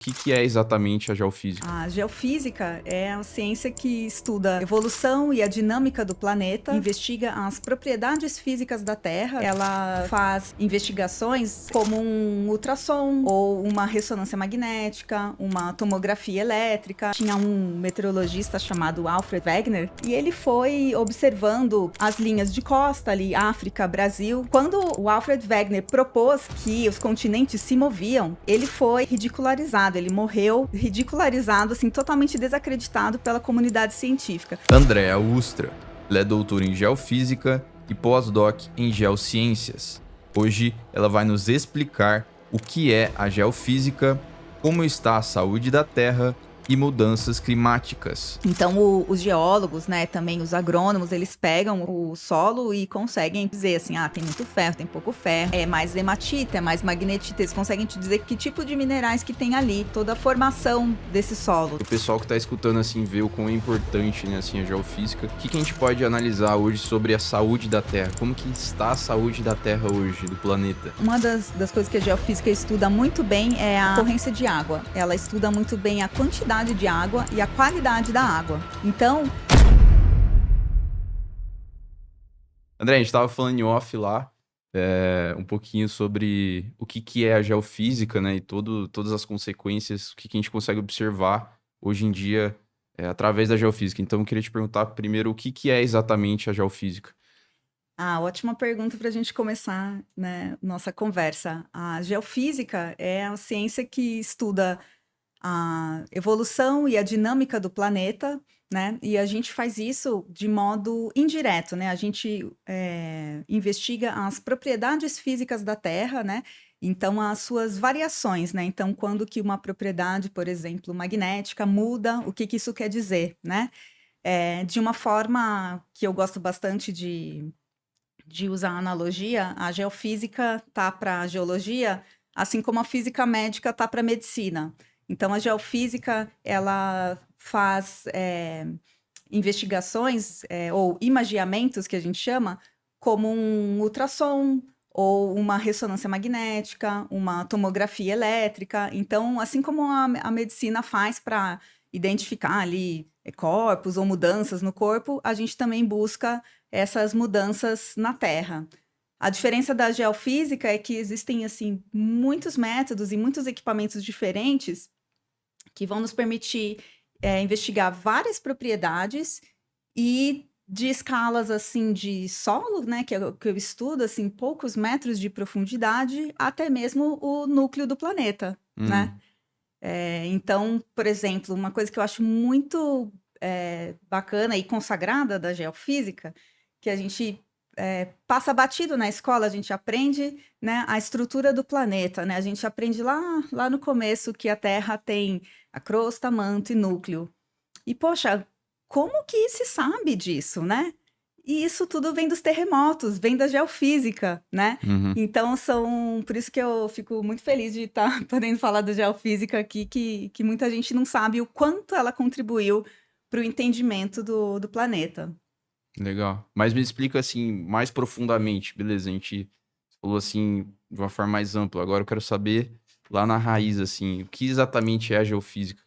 Que é exatamente a geofísica? A geofísica é a ciência que estuda a evolução e a dinâmica do planeta, investiga as propriedades físicas da Terra, ela faz investigações como um ultrassom ou uma ressonância magnética, uma tomografia elétrica. Tinha um meteorologista chamado Alfred Wegener e ele foi observando as linhas de costa ali, África, Brasil. Quando o Alfred Wegener propôs que os continentes se moviam, ele foi ridicularizado, ele morreu ridicularizado, assim, totalmente desacreditado pela comunidade científica. Andréa Ustra. Ela é doutora em geofísica e pós-doc em geociências. Hoje ela vai nos explicar o que é a geofísica, como está a saúde da Terra e mudanças climáticas. Então, os geólogos, né, também os agrônomos, eles pegam o solo e conseguem dizer assim, tem muito ferro, tem pouco ferro, é mais hematita, é mais magnetita, eles conseguem te dizer que tipo de minerais que tem ali, toda a formação desse solo. O pessoal que está escutando assim vê o quão é importante, né, assim, a geofísica. O que a gente pode analisar hoje sobre a saúde da Terra? Como que está a saúde da Terra hoje, do planeta? Uma das coisas que a geofísica estuda muito bem é a corrência de água. Ela estuda muito bem a quantidade de água e a qualidade da água. Então, André, a gente estava falando em off lá, um pouquinho sobre o que é a geofísica, né, e todas as consequências, o que a gente consegue observar hoje em dia através da geofísica. Então, eu queria te perguntar primeiro o que é exatamente a geofísica. ótima pergunta para a gente começar, né, nossa conversa. A geofísica é a ciência que estuda a evolução e a dinâmica do planeta, né? E a gente faz isso de modo indireto, né? A gente investiga as propriedades físicas da Terra, né? Então, as suas variações, né? Então, quando que uma propriedade, por exemplo, magnética, muda, o que isso quer dizer, né? De uma forma que eu gosto bastante de usar a analogia, a geofísica tá para a geologia, assim como a física médica tá para a medicina. Então, a geofísica, ela faz investigações ou imagiamentos, que a gente chama, como um ultrassom ou uma ressonância magnética, uma tomografia elétrica. Então, assim como a medicina faz para identificar ali corpos ou mudanças no corpo, a gente também busca essas mudanças na Terra. A diferença da geofísica é que existem assim muitos métodos e muitos equipamentos diferentes que vão nos permitir investigar várias propriedades e de escalas assim de solo, né, que é o que eu estudo, assim, poucos metros de profundidade, até mesmo o núcleo do planeta, né? Então, por exemplo, uma coisa que eu acho muito bacana e consagrada da geofísica, que a gente passa batido na escola, a gente aprende, né, a estrutura do planeta, né? A gente aprende lá no começo que a Terra tem a crosta, manto e núcleo. E, poxa, como que se sabe disso, né? E isso tudo vem dos terremotos, vem da geofísica, né? Uhum. Então, por isso que eu fico muito feliz de estar podendo falar da geofísica aqui, que muita gente não sabe o quanto ela contribuiu para o entendimento do planeta. Legal. Mas me explica assim, mais profundamente, beleza? A gente falou assim de uma forma mais ampla. Agora eu quero saber lá na raiz, assim, o que exatamente é a geofísica?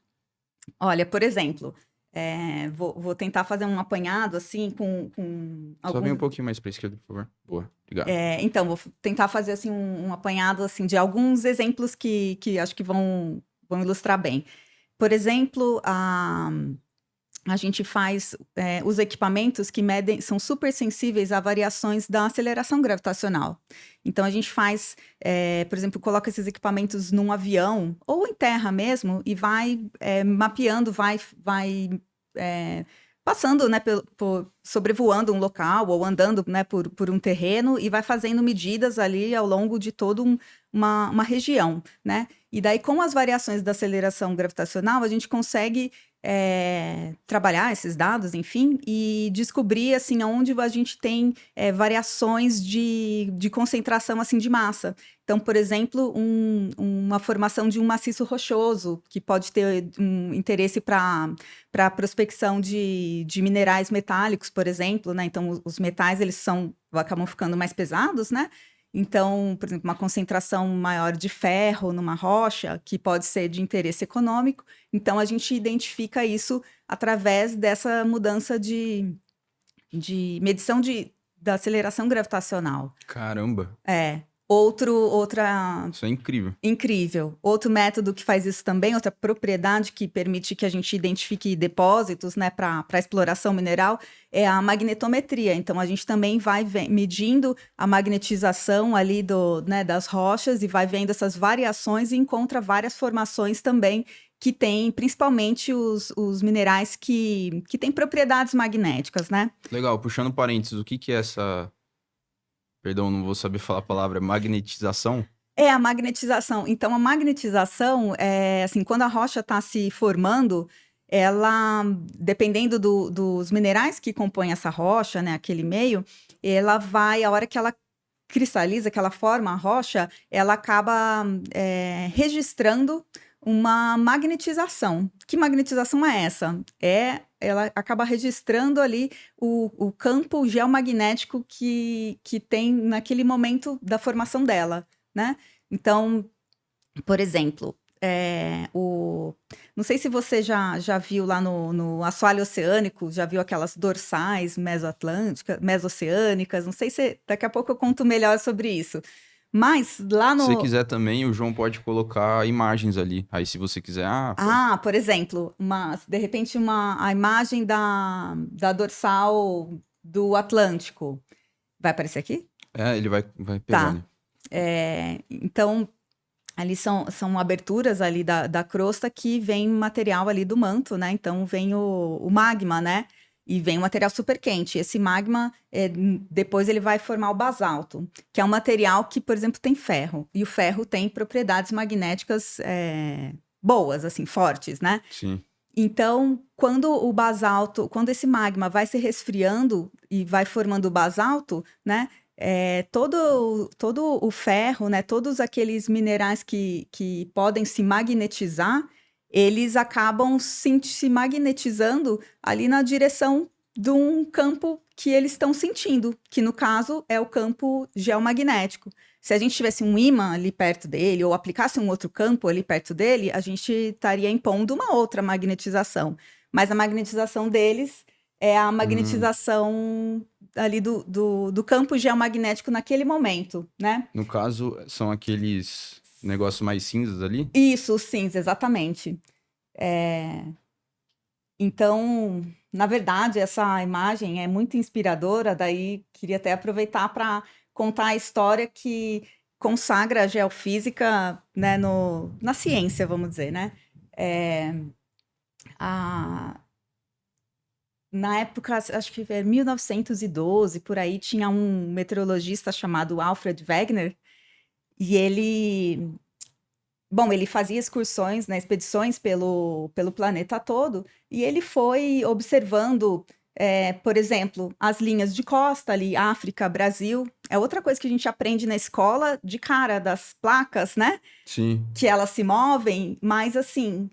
Olha, por exemplo, vou tentar fazer um apanhado assim com Só vem um alguns. pouquinho mais pra esquerda, por favor. Boa, obrigado. Então, vou tentar fazer assim um apanhado assim de alguns exemplos que acho que vão ilustrar bem. Por exemplo, a gente faz os equipamentos que medem, são super sensíveis a variações da aceleração gravitacional. Então, a gente faz, por exemplo, coloca esses equipamentos num avião ou em terra mesmo e vai mapeando, vai passando, né, sobrevoando um local ou andando, né, por um terreno e vai fazendo medidas ali ao longo de toda uma região, né? E daí, com as variações da aceleração gravitacional, a gente consegue trabalhar esses dados, enfim, e descobrir, assim, onde a gente tem variações de concentração, assim, de massa. Então, por exemplo, uma formação de um maciço rochoso, que pode ter um interesse para a prospecção de minerais metálicos, por exemplo, né? Então, os metais, eles acabam ficando mais pesados, né? Então, por exemplo, uma concentração maior de ferro numa rocha, que pode ser de interesse econômico. Então, a gente identifica isso através dessa mudança de medição da aceleração gravitacional. Caramba, Outra isso é incrível. incrível. Outro método que faz isso também, outra propriedade que permite que a gente identifique depósitos, né, para exploração mineral, é a magnetometria. Então, a gente também vai medindo a magnetização ali né, das rochas e vai vendo essas variações e encontra várias formações também que tem, principalmente os minerais que têm propriedades magnéticas, né? Legal, puxando parênteses, o que que é essa... Perdão, não vou saber falar a palavra, magnetização? É a magnetização. Então, a magnetização é assim, quando a rocha está se formando, ela, dependendo dos minerais que compõem essa rocha, né, aquele meio, ela vai, a hora que ela cristaliza, que ela forma a rocha, ela acaba registrando uma magnetização. Que magnetização é essa? Ela acaba registrando ali o campo geomagnético que tem naquele momento da formação dela, né? Então, por exemplo, não sei se você já viu lá no assoalho oceânico, já viu aquelas dorsais mesoatlânticas, mesoceânicas, não sei se daqui a pouco eu conto melhor sobre isso. Mas lá Se você no. quiser também, o João pode colocar imagens ali. Aí, se você quiser, Por exemplo, de repente a imagem da dorsal do Atlântico. Vai aparecer aqui? ele vai pegar Tá. ali. Então, ali são aberturas ali da crosta que vem material ali do manto, né? Então, vem o magma, né? E vem um material super quente. Esse magma, depois ele vai formar o basalto, que é um material que, por exemplo, tem ferro. E o ferro tem propriedades magnéticas boas, assim, fortes, né? Sim. Então, quando esse magma vai se resfriando e vai formando o basalto, né? Todo o ferro, né? Todos aqueles minerais que podem se magnetizar, eles acabam se magnetizando ali na direção de um campo que eles estão sentindo, que no caso é o campo geomagnético. Se a gente tivesse um ímã ali perto dele, ou aplicasse um outro campo ali perto dele, a gente estaria impondo uma outra magnetização. Mas a magnetização deles é a magnetização ali do campo geomagnético naquele momento, né? No caso, são aqueles negócios mais cinzas ali? Isso, sim, exatamente. Então, na verdade, essa imagem é muito inspiradora, daí queria até aproveitar para contar a história que consagra a geofísica, né, na ciência, vamos dizer, né? Na época, acho que foi 1912, por aí, tinha um meteorologista chamado Alfred Wegener, e ele fazia excursões, né, expedições pelo planeta todo, e ele foi observando, por exemplo, as linhas de costa ali, África, Brasil. É outra coisa que a gente aprende na escola, de cara, das placas, né? Sim. Que elas se movem, mas assim,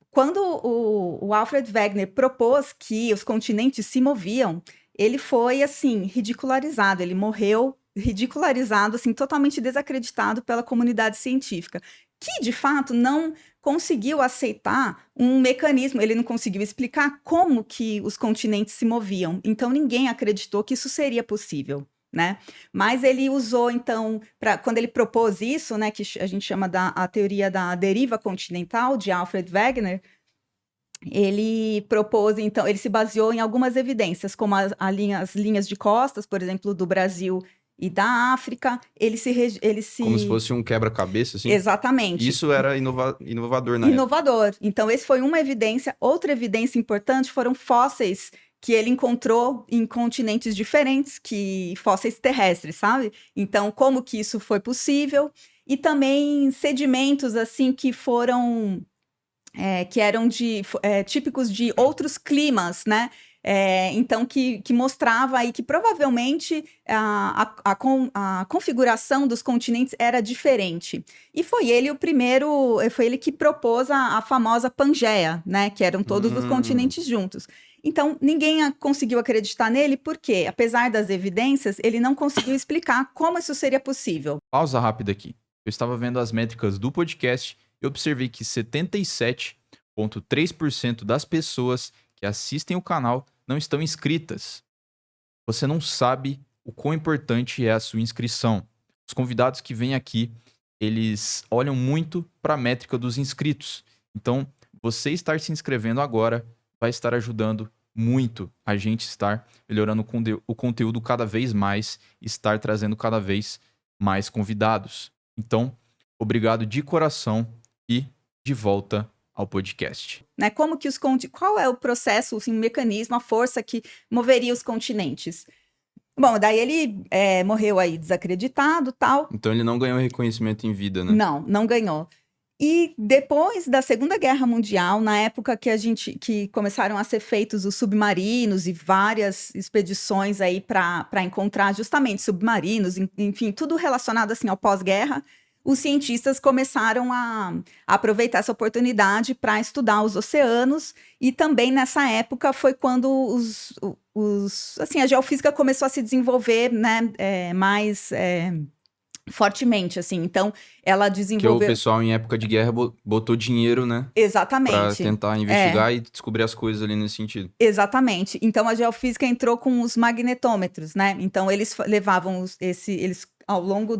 quando o Alfred Wegener propôs que os continentes se moviam, ele foi, assim, ridicularizado, ele morreu ridicularizado, assim, totalmente desacreditado pela comunidade científica, que, de fato, não conseguiu aceitar um mecanismo, ele não conseguiu explicar como que os continentes se moviam, então ninguém acreditou que isso seria possível, né? Mas ele usou, então, quando ele propôs isso, né, que a gente chama a teoria da deriva continental, de Alfred Wegener, ele propôs, então, ele se baseou em algumas evidências, como as linhas de costas, por exemplo, do Brasil e da África. Como se fosse um quebra-cabeça, assim? Exatamente. Isso era inovador na época. Inovador. Então, esse foi uma evidência. Outra evidência importante foram fósseis que ele encontrou em continentes diferentes, fósseis terrestres, sabe? Então, como que isso foi possível? E também sedimentos, assim, que eram típicos de outros climas, né? Então, que mostrava aí que provavelmente a configuração dos continentes era diferente. E foi ele foi ele que propôs a famosa Pangeia, né? Que eram todos os continentes juntos. Então, ninguém conseguiu acreditar nele, porque, apesar das evidências, ele não conseguiu explicar como isso seria possível. Pausa rápida aqui. Eu estava vendo as métricas do podcast e observei que 77,3% das pessoas que assistem o canal não estão inscritas. Você não sabe o quão importante é a sua inscrição. Os convidados que vêm aqui, eles olham muito para a métrica dos inscritos. Então, você estar se inscrevendo agora vai estar ajudando muito a gente estar melhorando o conteúdo cada vez mais, estar trazendo cada vez mais convidados. Então, obrigado de coração e de volta ao podcast. Né? Qual é o processo, assim, o mecanismo, a força que moveria os continentes? Bom, daí ele morreu aí desacreditado, tal. Então ele não ganhou reconhecimento em vida, né? Não ganhou. E depois da Segunda Guerra Mundial, na época que começaram a ser feitos os submarinos e várias expedições aí para encontrar justamente submarinos, enfim, tudo relacionado assim ao pós-guerra, os cientistas começaram a aproveitar essa oportunidade para estudar os oceanos, e também nessa época foi quando assim, a geofísica começou a se desenvolver, né, mais fortemente, assim. Então, ela Que o desenvolveu... pessoal, em época de guerra, botou dinheiro, né? Pra Exatamente. tentar investigar e descobrir as coisas ali nesse sentido. Exatamente. Então, a geofísica entrou com os magnetômetros, né? Então, eles levavam eles, ao longo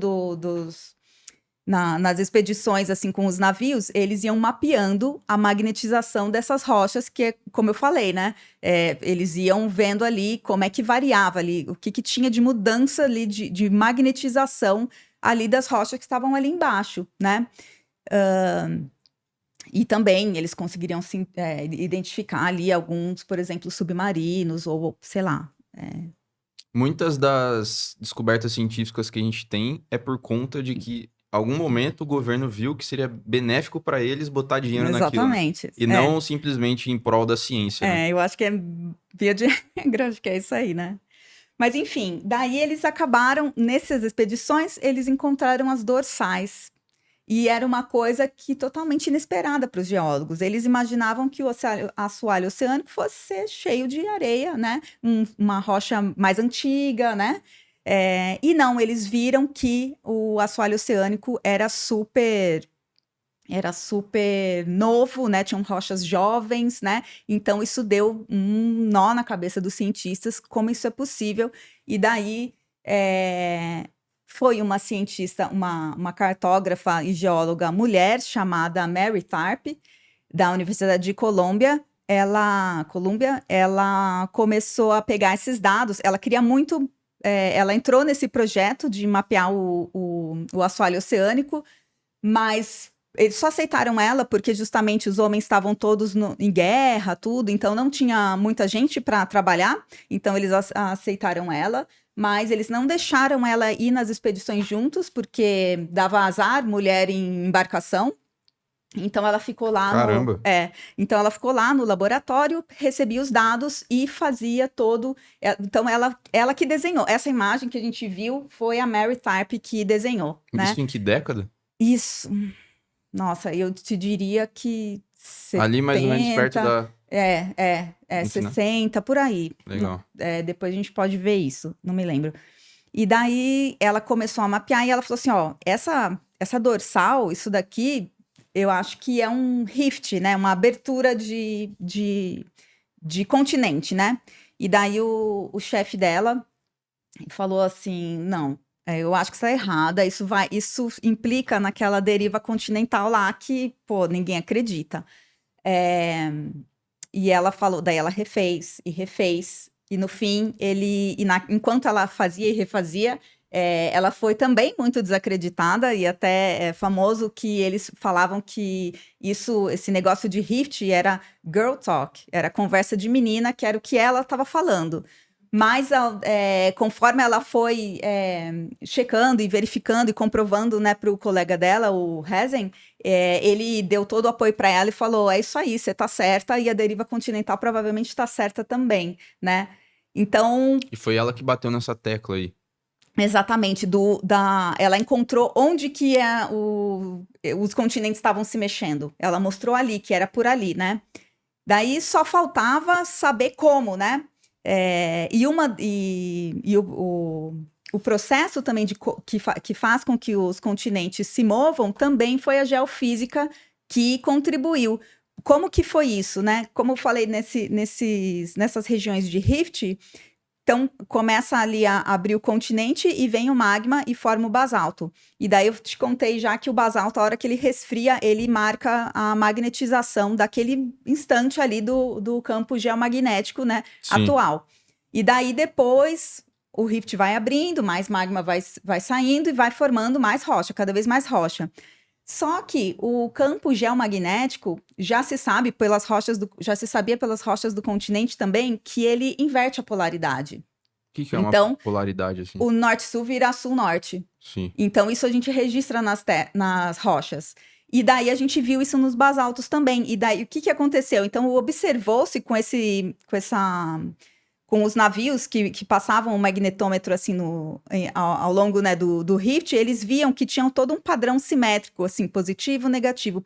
nas expedições, assim, com os navios, eles iam mapeando a magnetização dessas rochas, que é, como eu falei, né? Eles iam vendo ali como é que variava ali, o que tinha de mudança ali, de magnetização ali das rochas que estavam ali embaixo, né? E também eles conseguiriam identificar ali alguns, por exemplo, submarinos, ou sei lá. Muitas das descobertas científicas que a gente tem é por conta de que, em algum momento, o governo viu que seria benéfico para eles botar dinheiro naquilo, né? Exatamente. E não simplesmente em prol da ciência, né? Eu acho que é via de regra, acho que é isso aí, né? Mas, enfim, daí eles acabaram, nessas expedições, eles encontraram as dorsais. E era uma coisa que totalmente inesperada para os geólogos. Eles imaginavam que o assoalho oceânico fosse ser cheio de areia, né? Uma rocha mais antiga, né? E não, eles viram que o assoalho oceânico era super novo, né? Tinham rochas jovens, né? Então isso deu um nó na cabeça dos cientistas, como isso é possível. E daí foi uma cientista, uma cartógrafa e geóloga mulher chamada Mary Tharp, da Universidade de Colômbia. Ela começou a pegar esses dados. Ela queria muito. Ela entrou nesse projeto de mapear o assoalho oceânico, mas eles só aceitaram ela porque justamente os homens estavam todos em guerra, tudo, então não tinha muita gente para trabalhar, então eles aceitaram ela, mas eles não deixaram ela ir nas expedições juntos, porque dava azar, mulher em embarcação. Então ela ficou lá Caramba. então ela ficou lá no laboratório, recebia os dados e fazia todo. Então ela que desenhou. Essa imagem que a gente viu foi a Mary Tharp que desenhou, né? Isso em que década? Isso. Nossa, eu te diria que 70... Ali mais ou menos perto da... 60, por aí. Legal. Depois a gente pode ver isso, não me lembro. E daí ela começou a mapear e ela falou assim, ó, essa dorsal, isso daqui, eu acho que é um rift, né? Uma abertura de continente, né? E daí o chefe dela falou assim, não, eu acho que isso é errada, isso implica naquela deriva continental lá que, pô, ninguém acredita. E ela falou, daí ela refez, e no fim, enquanto ela fazia e refazia, ela foi também muito desacreditada, e até é famoso que eles falavam que esse negócio de rift era girl talk, era conversa de menina, que era o que ela estava falando. Mas conforme ela foi checando e verificando e comprovando, né, para o colega dela, o Hazen, ele deu todo o apoio para ela e falou, é isso aí, você está certa, e a deriva continental provavelmente está certa também, né? Então... E foi ela que bateu nessa tecla aí. Exatamente, ela encontrou onde que os continentes estavam se mexendo. Ela mostrou ali, que era por ali, né? Daí só faltava saber como, né? O processo também que faz com que os continentes se movam também foi a geofísica que contribuiu. Como que foi isso, né? Como eu falei nessas regiões de rift, então começa ali a abrir o continente e vem o magma e forma o basalto. E daí eu te contei já que o basalto, a hora que ele resfria, ele marca a magnetização daquele instante ali do campo geomagnético, né, Sim. atual. E daí depois o rift vai abrindo, mais magma vai saindo e vai formando mais rocha, cada vez mais rocha. Só que o campo geomagnético já se sabia pelas rochas do continente também que ele inverte a polaridade. O que que é uma Então, polaridade, assim? o norte-sul vira sul-norte. Sim. Então, isso a gente registra nas rochas. E daí a gente viu isso nos basaltos também. E daí o que aconteceu? Então, observou-se com os navios que passavam o magnetômetro assim ao longo, né, do rift, eles viam que tinham todo um padrão simétrico, assim, positivo, negativo.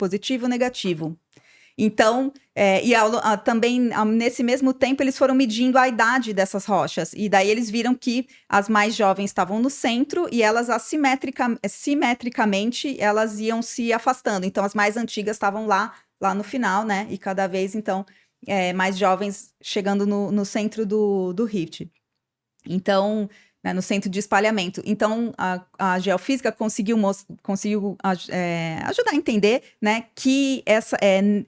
Então, também nesse mesmo tempo, eles foram medindo a idade dessas rochas. E daí eles viram que as mais jovens estavam no centro e elas simetricamente elas iam se afastando. Então, as mais antigas estavam lá no final, né? E cada vez, então, mais jovens chegando no centro do rift. Então, né, no centro de espalhamento. Então, a geofísica conseguiu ajudar a entender, né, que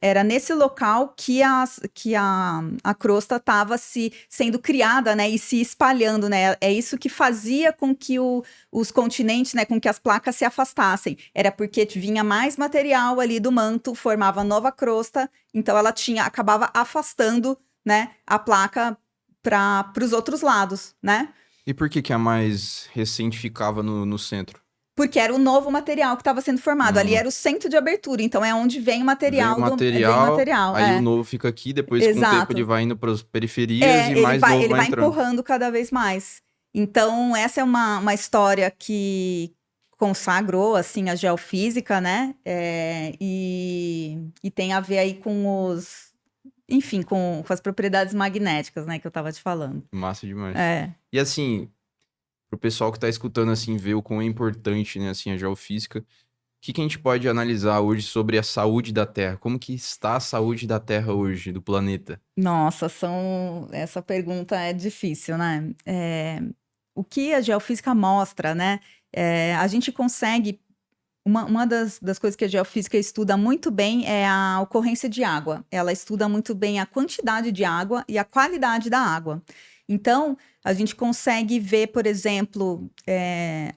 era nesse local que a crosta estava sendo criada, né, e se espalhando, né? É isso que fazia com que os continentes, né, com que as placas se afastassem. Era porque vinha mais material ali do manto, formava nova crosta, então ela acabava afastando, né, a placa para os outros lados, né? E por que que a mais recente ficava no centro? Porque era o novo material que estava sendo formado. Ali Hum. era o centro de abertura, então é onde vem o Vem o material vem o material, material, aí o novo fica aqui, depois com o tempo ele exato. vai indo para as periferias e Ele mais vai, novo ele vai vai entrando. empurrando cada vez mais. Então, essa é uma história que consagrou, assim, a geofísica, né? E tem a ver aí enfim, com as propriedades magnéticas, né, que eu estava te falando. Massa demais. É. E assim, pro pessoal que tá escutando, assim, ver o quão é importante, né, assim, a geofísica, o que que a gente pode analisar hoje sobre a saúde da Terra? Como que está a saúde da Terra hoje, do planeta? Nossa, essa pergunta é difícil, né? O que a geofísica mostra, né? A gente consegue. Uma das coisas que a geofísica estuda muito bem é a ocorrência de água. Ela estuda muito bem a quantidade de água e a qualidade da água. Então, a gente consegue ver, por exemplo,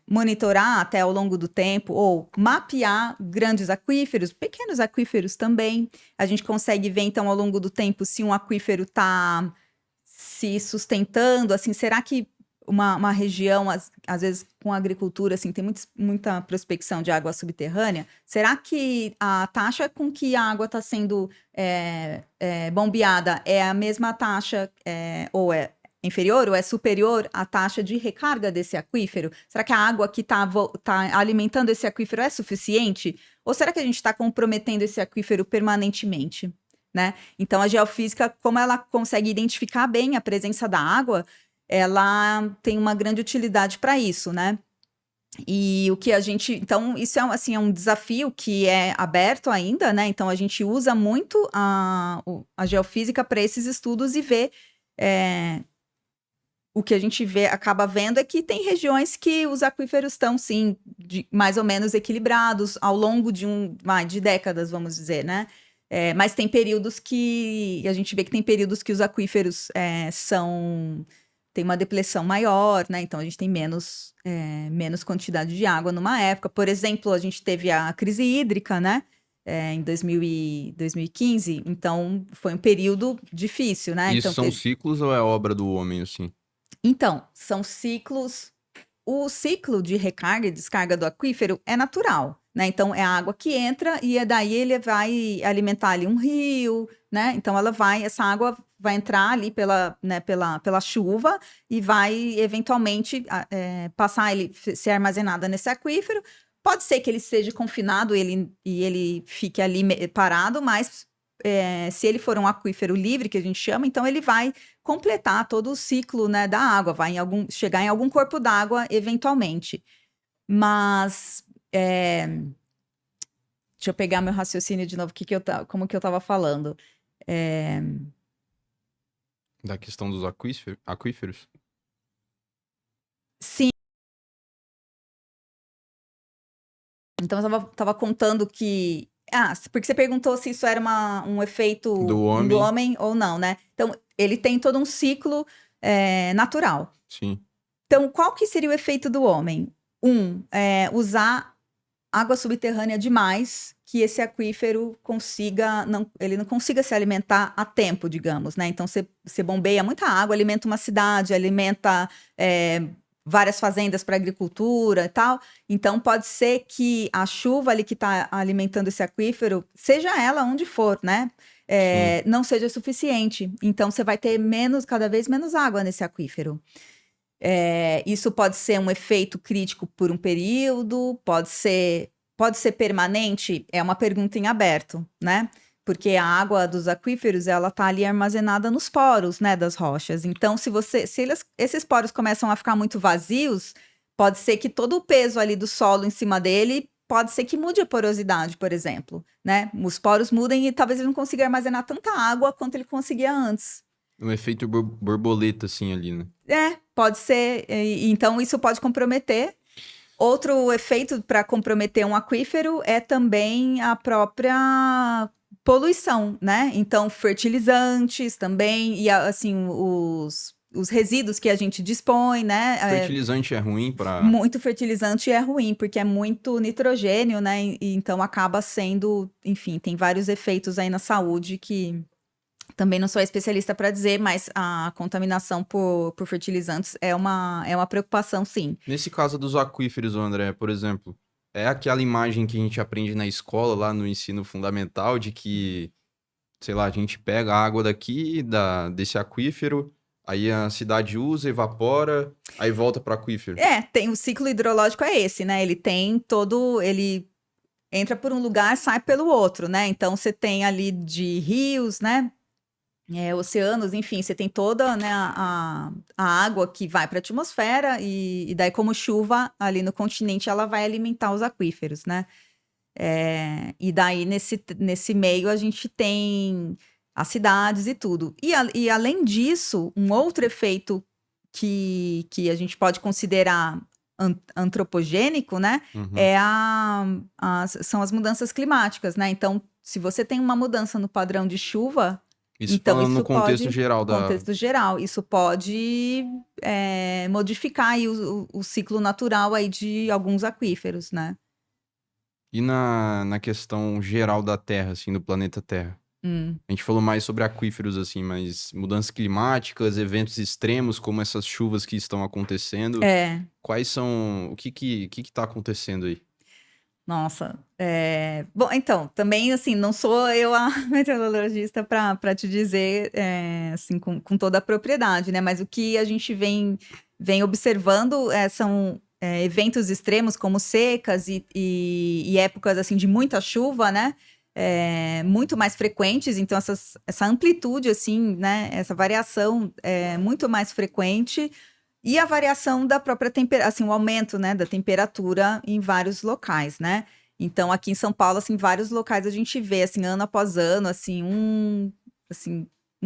monitorar até ao longo do tempo ou mapear grandes aquíferos, pequenos aquíferos também. A gente consegue ver, então, ao longo do tempo, se um aquífero está se sustentando, assim, será que uma região, às vezes com agricultura, assim, tem muita prospecção de água subterrânea, será que a taxa com que a água está sendo bombeada é a mesma taxa, ou é inferior ou é superior à taxa de recarga desse aquífero? Será que a água que está alimentando esse aquífero é suficiente? Ou será que a gente está comprometendo esse aquífero permanentemente? Né? Então, a geofísica, como ela consegue identificar bem a presença da água, ela tem uma grande utilidade para isso, né? E o que a gente. Então, isso é um desafio que é aberto ainda, né? Então, a gente usa muito a geofísica para esses estudos e vê. O que a gente acaba vendo é que tem regiões que os aquíferos estão, sim, mais ou menos equilibrados ao longo de décadas, vamos dizer, né? Mas tem períodos que a gente vê que tem períodos que os aquíferos tem uma depressão maior, né? Então a gente tem menos quantidade de água numa época. Por exemplo, a gente teve a crise hídrica, né? Em 2015, então foi um período difícil, né? Isso Então, são ciclos ou é obra do homem, assim? são ciclos. O ciclo de recarga e descarga do aquífero é natural, né? Então, é a água que entra e daí ele vai alimentar ali um rio, né? Então, essa água vai entrar ali pela chuva e vai eventualmente passar, ser armazenada nesse aquífero. Pode ser que ele seja confinado e ele fique ali parado, mas se ele for um aquífero livre, que a gente chama, então ele vai completar todo o ciclo, né, da água, vai chegar em algum corpo d'água eventualmente. Mas, deixa eu pegar meu raciocínio de novo, como que eu estava falando. Da questão dos aquíferos? Sim. Então, eu estava contando que... porque você perguntou se isso era um efeito Do do homem. homem ou não, né? Então, ele tem todo um ciclo natural. Sim. Então, qual que seria o efeito do homem? Usar água subterrânea demais, que esse aquífero ele não consiga se alimentar a tempo, digamos, né? Então, você bombeia muita água, alimenta uma cidade, alimenta várias fazendas para agricultura e tal. Então, pode ser que a chuva ali que está alimentando esse aquífero, seja ela onde for, né? Não seja suficiente. Então, você vai ter cada vez menos água nesse aquífero. Isso pode ser um efeito crítico por um período, pode ser permanente, é uma pergunta em aberto, né? Porque a água dos aquíferos, ela tá ali armazenada nos poros, né, das rochas. Então, se esses poros começam a ficar muito vazios, pode ser que todo o peso ali do solo em cima dele, pode ser que mude a porosidade, por exemplo, né? Os poros mudem e talvez ele não consiga armazenar tanta água quanto ele conseguia antes. Um efeito borboleta, assim, ali, né? Pode ser. Então, isso pode comprometer. Outro efeito para comprometer um aquífero é também a própria poluição, né? Então, fertilizantes também, e assim, os resíduos que a gente dispõe, né? Fertilizante é ruim para... Muito fertilizante é ruim, porque é muito nitrogênio, né? E então acaba sendo, enfim, tem vários efeitos aí na saúde que também não sou especialista para dizer, mas a contaminação por fertilizantes é uma preocupação, sim. Nesse caso dos aquíferos, André, por exemplo, é aquela imagem que a gente aprende na escola, lá no ensino fundamental, de que, sei lá, a gente pega a água desse aquífero, aí a cidade usa, evapora, aí volta para o aquífero. Tem o ciclo hidrológico é esse, né? Ele entra por um lugar, sai pelo outro, né? Então você tem ali de rios, né? Oceanos, enfim, você tem toda, né, a água que vai para a atmosfera e daí como chuva ali no continente ela vai alimentar os aquíferos, né? E daí nesse meio a gente tem as cidades e tudo. E além disso, um outro efeito que a gente pode considerar antropogênico, né? Uhum. São as mudanças climáticas, né? Então, se você tem uma mudança no padrão de chuva, Isso então falando no isso contexto pode, geral contexto geral, isso pode modificar aí o ciclo natural aí de alguns aquíferos, né? E na questão geral da Terra, assim, do planeta Terra. A gente falou mais sobre aquíferos, assim, mas mudanças climáticas, eventos extremos, como essas chuvas que estão acontecendo. Quais são... O que tá acontecendo aí? Nossa, bom, então, também, assim, não sou eu a meteorologista para te dizer, assim, com toda a propriedade, né? Mas o que a gente vem observando são eventos extremos, como secas e épocas, assim, de muita chuva, né? Muito mais frequentes, então essa amplitude, assim, né? Essa variação é muito mais frequente. E a variação da própria temperatura, assim, o aumento, né, da temperatura em vários locais, né? Então, aqui em São Paulo, assim, vários locais a gente vê, assim, ano após ano, assim, um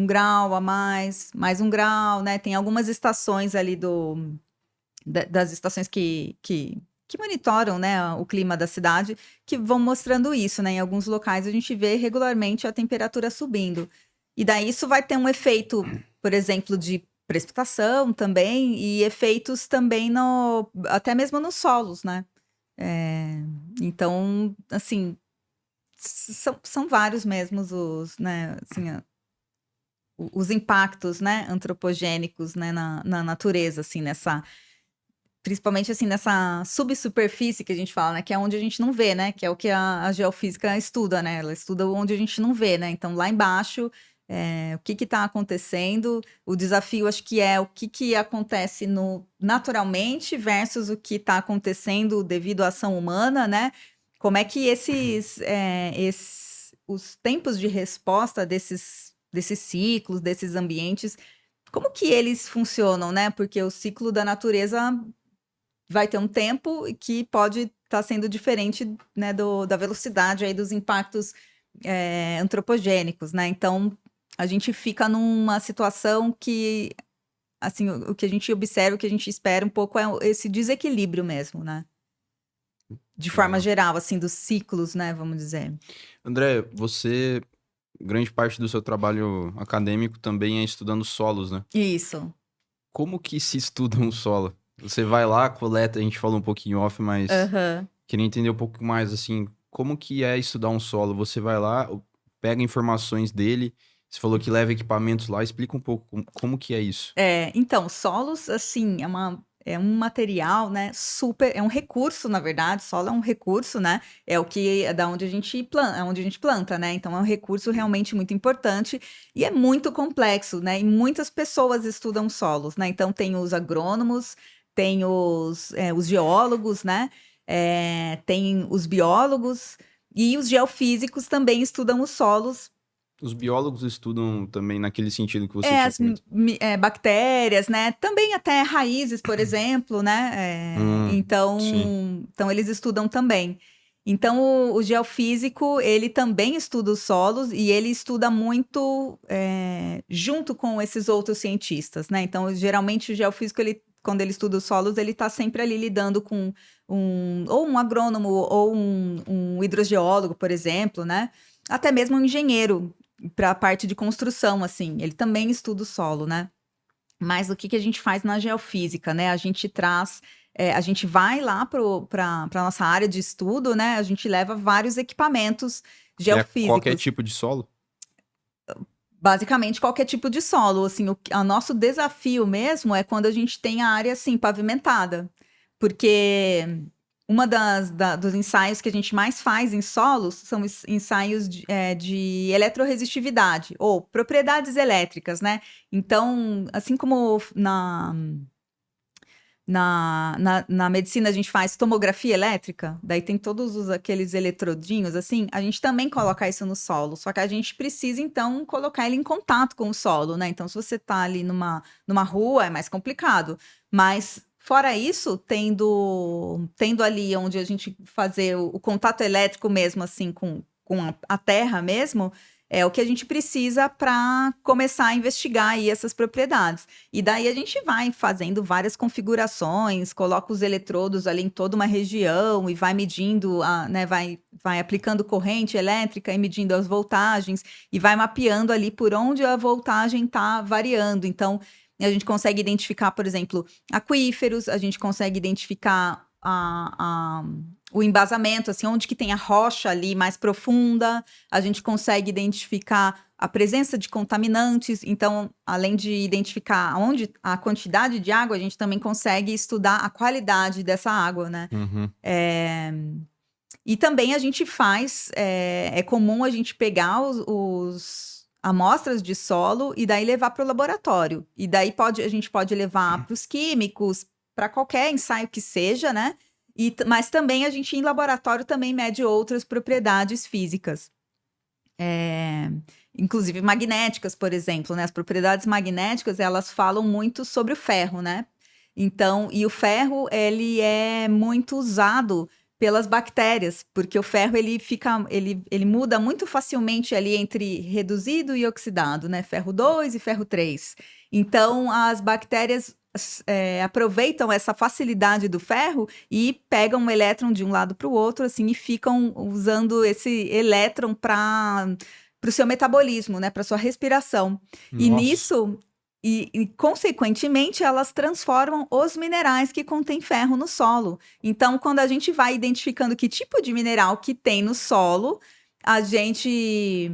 grau a mais um grau, né? Tem algumas estações ali das estações que monitoram, né, o clima da cidade, que vão mostrando isso, né? Em alguns locais a gente vê regularmente a temperatura subindo. E daí isso vai ter um efeito, por exemplo, de precipitação também e efeitos também até mesmo nos solos, né? Então, assim, são vários mesmo né, assim, os impactos, né, antropogênicos, né, na natureza, assim, principalmente assim nessa subsuperfície que a gente fala, né, que é onde a gente não vê, né, que é o que a geofísica estuda, né, ela estuda onde a gente não vê, né, então lá embaixo o que está acontecendo, o desafio acho que é o que acontece naturalmente versus o que está acontecendo devido à ação humana, né, como é que os tempos de resposta desses ciclos, desses ambientes, como que eles funcionam, né? Porque o ciclo da natureza vai ter um tempo que pode estar sendo diferente, né, da velocidade aí dos impactos antropogênicos, né? Então, a gente fica numa situação que, assim, o que a gente observa, o que a gente espera um pouco é esse desequilíbrio mesmo, né? De forma Legal. geral, assim, dos ciclos, né, vamos dizer. André, você, grande parte do seu trabalho acadêmico também é estudando solos, né? Isso. Como que se estuda um solo? Você vai lá, coleta, a gente falou um pouquinho off, mas Aham. queria entender um pouco mais, assim, como que é estudar um solo? Você vai lá, pega informações dele, você falou que leva equipamentos lá, explica um pouco como que é isso. Então, solos, assim, é um material, né, super, é um recurso, na verdade, solo é um recurso, né, é o que, é da onde a gente planta, é onde a gente planta, né, então é um recurso realmente muito importante e é muito complexo, né, e muitas pessoas estudam solos, né, então tem os agrônomos, tem os geólogos, né, tem os biólogos e os geofísicos também estudam os solos. Os biólogos estudam também naquele sentido que você tinha As comentado. bactérias, né? Também até raízes, por exemplo, né? Sim. Então eles estudam também. Então o geofísico ele também estuda os solos e ele estuda muito junto com esses outros cientistas, né? Então geralmente o geofísico quando ele estuda os solos ele está sempre ali lidando com ou um agrônomo ou um hidrogeólogo, por exemplo, né? Até mesmo um engenheiro para a parte de construção, assim, ele também estuda o solo, né? Mas o que que a gente faz na geofísica, né? A gente traz, a gente vai lá para a nossa área de estudo, né? A gente leva vários equipamentos E é qualquer geofísicos, tipo de solo? basicamente qualquer tipo de solo, assim, o nosso desafio mesmo é quando a gente tem a área, assim, pavimentada, porque dos ensaios que a gente mais faz em solos são ensaios de eletroresistividade ou propriedades elétricas, né? Então, assim como na medicina a gente faz tomografia elétrica, daí tem todos aqueles eletrodinhos, assim, a gente também coloca isso no solo, só que a gente precisa, então, colocar ele em contato com o solo, né? Então, se você tá ali numa rua, é mais complicado, mas fora isso, tendo ali onde a gente fazer o contato elétrico mesmo, assim, com a terra mesmo, é o que a gente precisa para começar a investigar aí essas propriedades. E daí a gente vai fazendo várias configurações, coloca os eletrodos ali em toda uma região e vai medindo, né, vai aplicando corrente elétrica e medindo as voltagens e vai mapeando ali por onde a voltagem está variando. Então, a gente consegue identificar, por exemplo, aquíferos, a gente consegue identificar o embasamento, assim, onde que tem a rocha ali mais profunda, a gente consegue identificar a presença de contaminantes, então, além de identificar onde a quantidade de água, a gente também consegue estudar a qualidade dessa água, né? Uhum. E também a gente faz, é comum a gente pegar os amostras de solo e daí levar para o laboratório. E daí a gente pode levar para os químicos, para qualquer ensaio que seja, né? Mas também a gente em laboratório também mede outras propriedades físicas. É, inclusive magnéticas, por exemplo, né? As propriedades magnéticas, elas falam muito sobre o ferro, né? Então, e o ferro, ele é muito usado pelas bactérias, porque o ferro, ele muda muito facilmente ali entre reduzido e oxidado, né? Ferro 2 e ferro 3. Então, as bactérias aproveitam essa facilidade do ferro e pegam um elétron de um lado para o outro, assim, e ficam usando esse elétron para o seu metabolismo, né, para sua respiração. E Nossa. nisso, consequentemente, elas transformam os minerais que contêm ferro no solo. Então, quando a gente vai identificando que tipo de mineral que tem no solo, a gente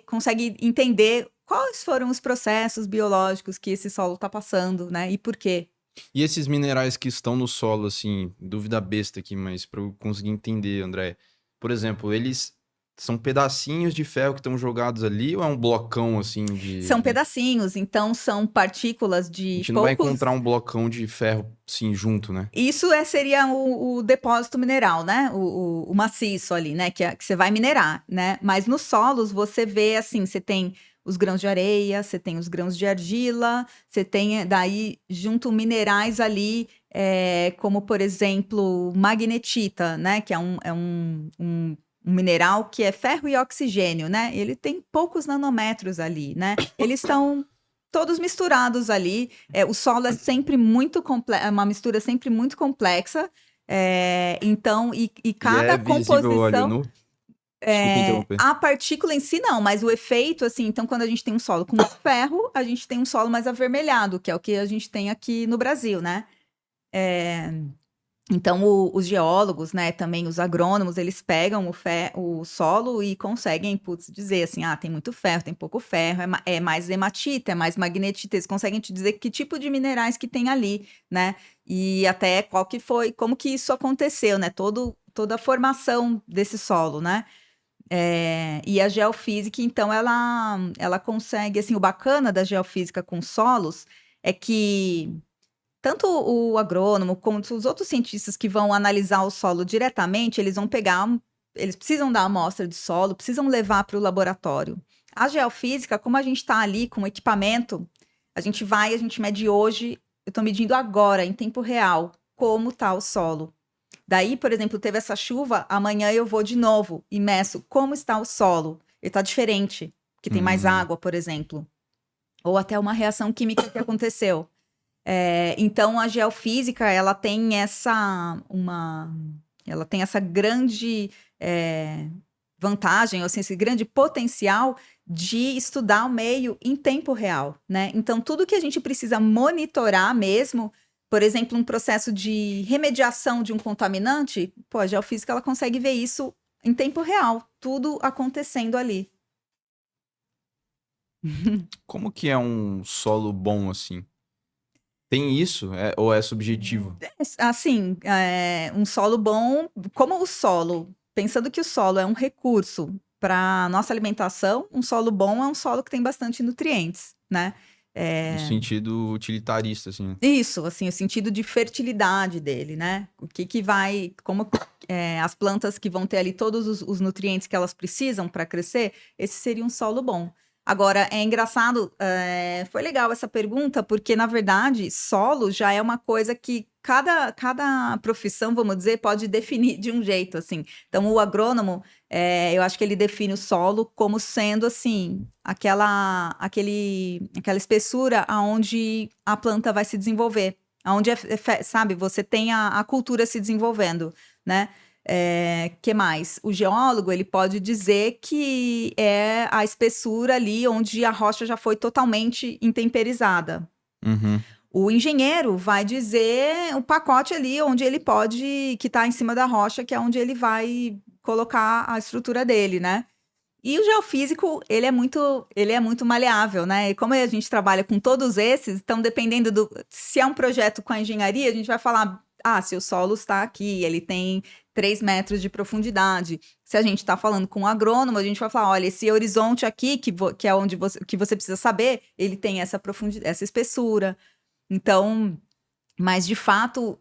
consegue entender quais foram os processos biológicos que esse solo está passando, né? E por quê? E esses minerais que estão no solo, assim, dúvida besta aqui, mas para eu conseguir entender, André. Por exemplo, eles São pedacinhos de ferro que estão jogados ali ou é um blocão, assim, São pedacinhos, então são partículas A de gente não vai poucos. encontrar um blocão de ferro, sim, junto, né? Isso seria o depósito mineral, né? O maciço ali, né? Que você vai minerar, né? Mas nos solos você vê assim, você tem os grãos de areia, você tem os grãos de argila, você tem daí junto minerais ali, como por exemplo magnetita, né? Que é um mineral que é ferro e oxigênio, né? Ele tem poucos nanômetros ali, né? Eles estão todos misturados ali. O solo é sempre muito complexo, é uma mistura sempre muito complexa. Então, e E é cada visível o olho composição, nu? Desculpa interromper. a partícula em si não, mas o efeito, assim, então quando a gente tem um solo com muito ferro, a gente tem um solo mais avermelhado, que é o que a gente tem aqui no Brasil, né? Então, os geólogos, né, também os agrônomos, eles pegam o solo e conseguem, putz, dizer assim, tem muito ferro, tem pouco ferro, é mais hematita, é mais magnetita, eles conseguem te dizer que tipo de minerais que tem ali, né, e até qual que foi, como que isso aconteceu, né, toda a formação desse solo, né. E a geofísica, então, ela consegue, assim, o bacana da geofísica com solos é que tanto o agrônomo como os outros cientistas que vão analisar o solo diretamente, eles vão pegar, eles precisam da amostra de solo, precisam levar para o laboratório. A geofísica, como a gente está ali com o equipamento, a gente mede hoje, eu estou medindo agora, em tempo real, como está o solo. Daí, por exemplo, teve essa chuva, amanhã eu vou de novo e meço como está o solo. Ele está diferente, que tem mais Hum. água, por exemplo. Ou até uma reação química que aconteceu. Então a geofísica ela tem essa grande vantagem, ou assim, esse grande potencial de estudar o meio em tempo real, né? Então tudo que a gente precisa monitorar mesmo, por exemplo, um processo de remediação de um contaminante, pô, a geofísica ela consegue ver isso em tempo real, tudo acontecendo ali. Como que é um solo bom, assim? Tem isso? Ou é subjetivo? Assim, um solo bom, como o solo, pensando que o solo é um recurso para nossa alimentação, um solo bom é um solo que tem bastante nutrientes, né? No sentido utilitarista, assim, né? Isso, assim, o sentido de fertilidade dele, né? O que que vai, como as plantas que vão ter ali todos os nutrientes que elas precisam para crescer, esse seria um solo bom. Agora, é engraçado, foi legal essa pergunta, porque, na verdade, solo já é uma coisa que cada profissão, vamos dizer, pode definir de um jeito, assim. Então, o agrônomo, eu acho que ele define o solo como sendo, assim, aquela espessura aonde a planta vai se desenvolver, aonde sabe, você tem a cultura se desenvolvendo, né? Que mais? O geólogo ele pode dizer que é a espessura ali onde a rocha já foi totalmente intemperizada. Uhum. O engenheiro vai dizer o pacote ali onde ele pode, que está em cima da rocha, que é onde ele vai colocar a estrutura dele, né? E o geofísico, ele é muito maleável, né? E como a gente trabalha com todos esses, então dependendo se é um projeto com a engenharia, a gente vai falar, se o solo está aqui, ele tem 3 metros de profundidade. Se a gente está falando com um agrônomo, a gente vai falar, olha, esse horizonte aqui, que é onde que você precisa saber, ele tem essa profundidade, essa espessura. Então, mas de fato,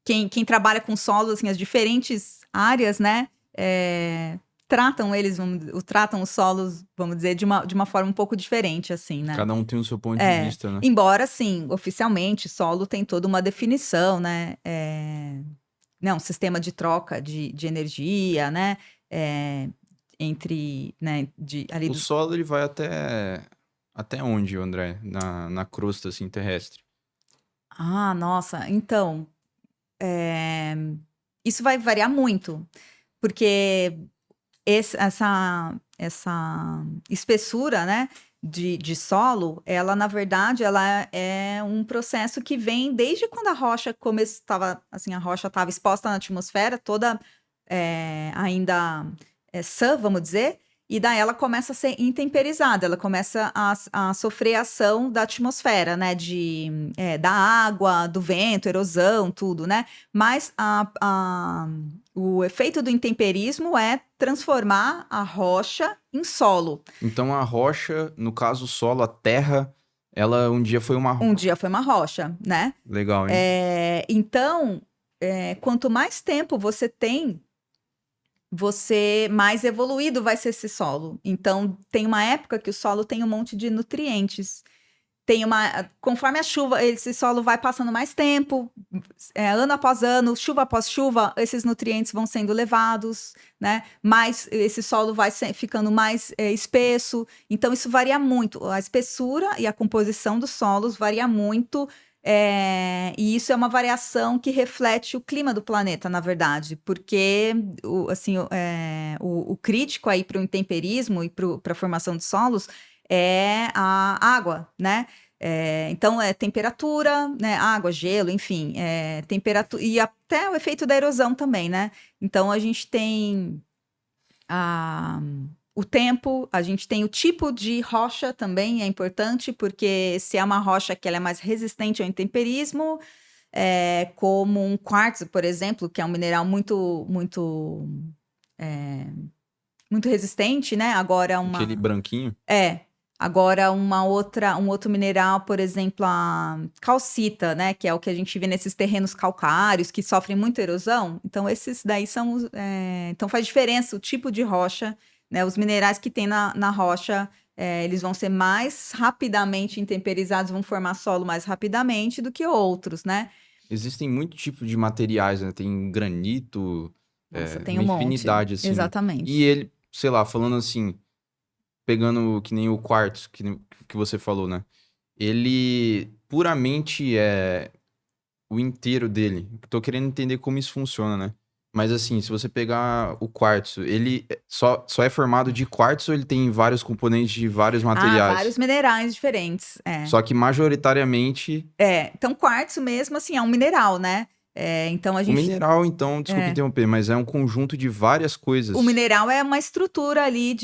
quem trabalha com solos, assim, as diferentes áreas, né, tratam os solos, vamos dizer, de uma forma um pouco diferente, assim, né? Cada um tem o seu ponto de vista, né? Embora, sim, oficialmente, solo tem toda uma definição, né? Não, sistema de troca de energia, né? Entre, né, ali O solo, ele vai até onde, André? Na crosta, assim, terrestre? Nossa, então, isso vai variar muito, porque essa espessura, né, de solo, ela, na verdade, ela é um processo que vem desde quando a rocha estava, assim, a rocha estava exposta na atmosfera, toda ainda sã, vamos dizer, e daí ela começa a ser intemperizada, ela começa a sofrer ação da atmosfera, né, da água, do vento, erosão, tudo, né? Mas O efeito do intemperismo é transformar a rocha em solo. Então a rocha, no caso o solo, a terra, ela um dia foi uma... Um dia foi uma rocha, né? Legal, hein? Então, quanto mais tempo você tem, mais evoluído vai ser esse solo. Então, tem uma época que o solo tem um monte de nutrientes. Conforme a chuva, esse solo vai passando mais tempo, ano após ano, chuva após chuva, esses nutrientes vão sendo levados, né? Mas esse solo vai ficando mais espesso. Então, isso varia muito. A espessura e a composição dos solos varia muito. E isso é uma variação que reflete o clima do planeta, na verdade, porque o crítico aí para o intemperismo e para a formação de solos é a água, né? Então, temperatura, né? Água, gelo, enfim, temperatura e até o efeito da erosão também, né? Então, a gente tem o tempo, a gente tem o tipo de rocha também, é importante, porque se é uma rocha que ela é mais resistente ao intemperismo, como um quartzo, por exemplo, que é um mineral muito, muito, muito resistente, né? Agora Aquele branquinho. Agora, um outro mineral, por exemplo, a calcita, né? Que é o que a gente vê nesses terrenos calcários que sofrem muita erosão. Então, esses daí são. Então, faz diferença o tipo de rocha, né? Os minerais que tem na rocha, eles vão ser mais rapidamente intemperizados, vão formar solo mais rapidamente do que outros, né? Existem muitos tipos de materiais, né? Tem granito, Nossa, tem uma um monte. infinidade, assim. Exatamente. E ele, sei lá, falando assim, pegando que nem o quartzo que você falou, né? Ele puramente é o inteiro dele. Tô querendo entender como isso funciona, né? Mas assim, se você pegar o quartzo, ele só é formado de quartzo ou ele tem vários componentes de vários materiais? Vários minerais diferentes. Só que majoritariamente... Então quartzo mesmo, assim, é um mineral, né? Então a O gente... mineral, então, desculpa interromper, mas é um conjunto de várias coisas. O mineral é uma estrutura ali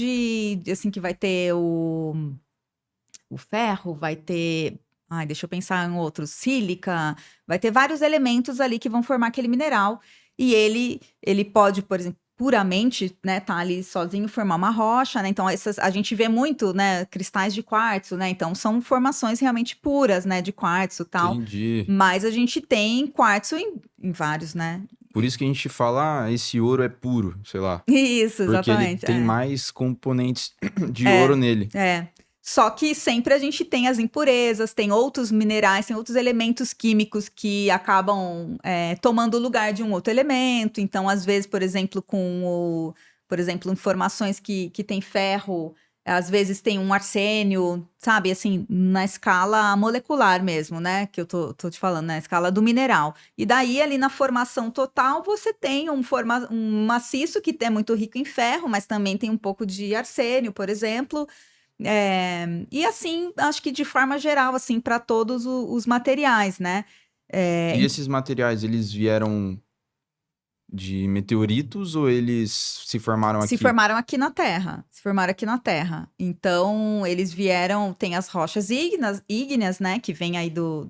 assim, que vai ter o ferro, vai ter... Ai, deixa eu pensar em outros. Sílica, vai ter vários elementos ali que vão formar aquele mineral. E ele pode, por exemplo, puramente, né, tá ali sozinho, formar uma rocha, né? Então, a gente vê muito, né, cristais de quartzo, né? Então, são formações realmente puras, né, de quartzo e tal. Entendi. Mas a gente tem quartzo em vários, né? Por isso que a gente fala, esse ouro é puro, sei lá. Isso, Porque ele exatamente. tem mais componentes de ouro nele. Só que sempre a gente tem as impurezas, tem outros minerais, tem outros elementos químicos que acabam tomando o lugar de um outro elemento. Então, às vezes, por exemplo, por exemplo, informações que tem ferro, às vezes tem um arsênio, sabe? Assim, na escala molecular mesmo, né? Que eu tô te falando, na escala do mineral. E daí, ali na formação total, você tem um maciço que é muito rico em ferro, mas também tem um pouco de arsênio, por exemplo. E assim, acho que de forma geral, assim, para todos os materiais, né? E esses materiais, eles vieram de meteoritos ou eles se formaram aqui? Se formaram aqui na Terra. Se formaram aqui na Terra. Então, eles vieram, tem as rochas ígneas, né? Que vem aí do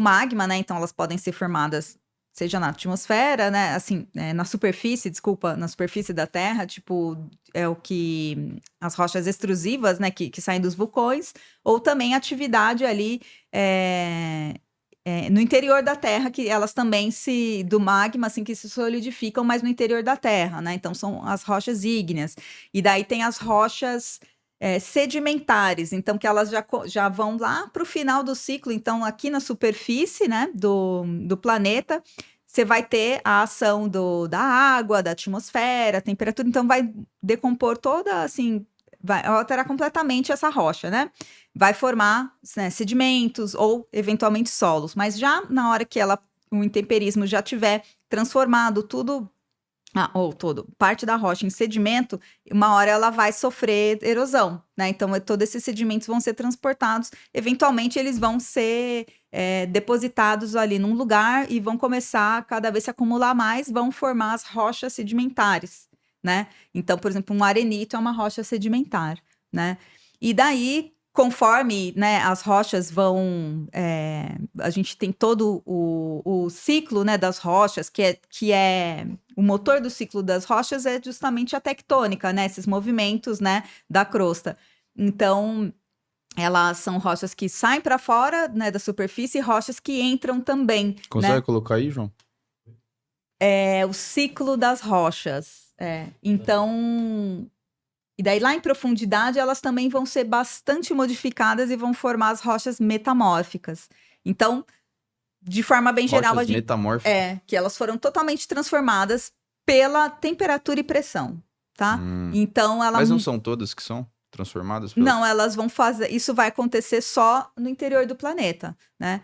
magma, né? Então, elas podem ser formadas, seja na atmosfera, né? Assim, na superfície, desculpa, na superfície da Terra, tipo, é o que... As rochas extrusivas, né? Que saem dos vulcões. Ou também atividade ali... no interior da Terra, que elas também do magma, assim, que se solidificam, mas no interior da Terra, né? Então, são as rochas ígneas. E daí tem as rochas sedimentares, então, que elas já vão lá para o final do ciclo. Então, aqui na superfície, né, do planeta, você vai ter a ação da água, da atmosfera, a temperatura, então vai decompor toda, assim, vai alterar completamente essa rocha, né? Vai formar, né, sedimentos ou eventualmente solos. Mas já na hora que o intemperismo já tiver transformado tudo, ou parte da rocha em sedimento, uma hora ela vai sofrer erosão, né? Então, todos esses sedimentos vão ser transportados, eventualmente eles vão ser depositados ali num lugar e vão começar a cada vez se acumular mais, vão formar as rochas sedimentares, né? Então, por exemplo, um arenito é uma rocha sedimentar, né? E daí conforme, né, as rochas vão... a gente tem todo o ciclo, né, das rochas, que é... O motor do ciclo das rochas é justamente a tectônica, né? Esses movimentos, né, da crosta. Então, elas são rochas que saem para fora, né, da superfície e rochas que entram também, Consegue né? colocar aí, João? É o ciclo das rochas. Então... E daí, lá em profundidade, elas também vão ser bastante modificadas e vão formar as rochas metamórficas. Então, de forma bem geral, Rochas metamórficas. que elas foram totalmente transformadas pela temperatura e pressão, tá? Então, Mas não são todas que são transformadas pela... não, elas vão fazer. Isso vai acontecer só no interior do planeta, né?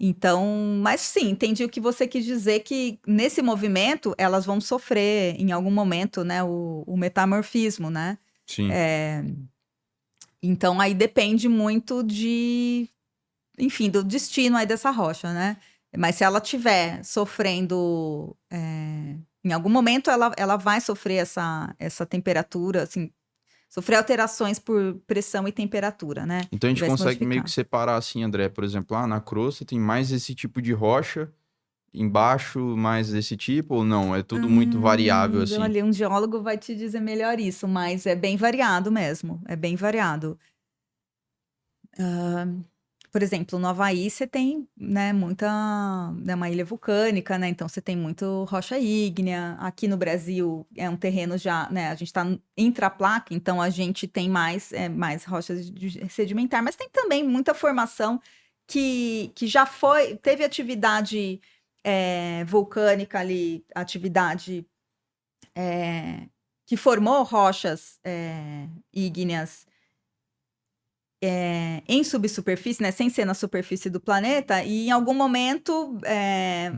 Então, mas sim, entendi o que você quis dizer, que nesse movimento elas vão sofrer em algum momento, né? O metamorfismo, né? Sim. Então aí depende muito enfim, do destino aí dessa rocha, né? Mas se ela estiver sofrendo, em algum momento ela vai sofrer essa temperatura, assim, sofrer alterações por pressão e temperatura, né? Então a gente Vai se consegue meio modificar. que separar assim, André, por exemplo, na crosta tem mais esse tipo de rocha, embaixo mais desse tipo, ou não? É tudo muito variável assim. Olha, um geólogo vai te dizer melhor isso, mas é bem variado mesmo, é bem variado. Por exemplo, no Havaí você tem, né, é uma ilha vulcânica, né, então você tem muito rocha ígnea. Aqui no Brasil é um terreno já, né, a gente está intraplaca, então a gente tem mais rochas de sedimentar, mas tem também muita formação que já teve atividade vulcânica ali, atividade que formou rochas ígneas em subsuperfície, né, sem ser na superfície do planeta, e em algum momento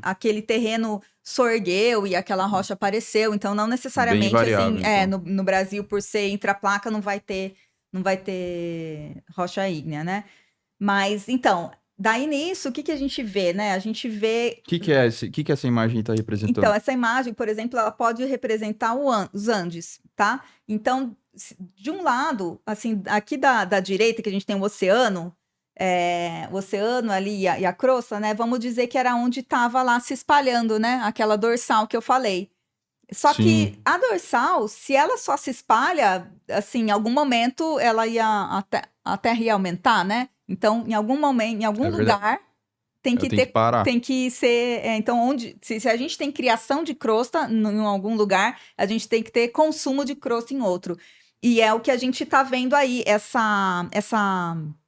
aquele terreno sorgueu e aquela rocha apareceu. Então, não Bem necessariamente assim, variável, então. no Brasil, por ser intraplaca, não vai ter rocha ígnea, né? Mas então, daí nisso, o que a gente vê, né? A gente vê. O que é que essa imagem está Então, representando? essa imagem, por exemplo, ela pode representar os Andes, tá? Então, de um lado, assim, aqui da direita, que a gente tem o oceano ali e a crosta, né? Vamos dizer que era onde estava lá se espalhando, né? Aquela dorsal que eu falei. Só que Sim, a dorsal, se ela só se espalha, assim, em algum momento a Terra ia aumentar, né? Então, em algum momento, em algum é verdade. lugar Ela tem que parar. tem que ser. Então, se a gente tem criação de crosta em algum lugar, a gente tem que ter consumo de crosta em outro. E é o que a gente está vendo aí, essa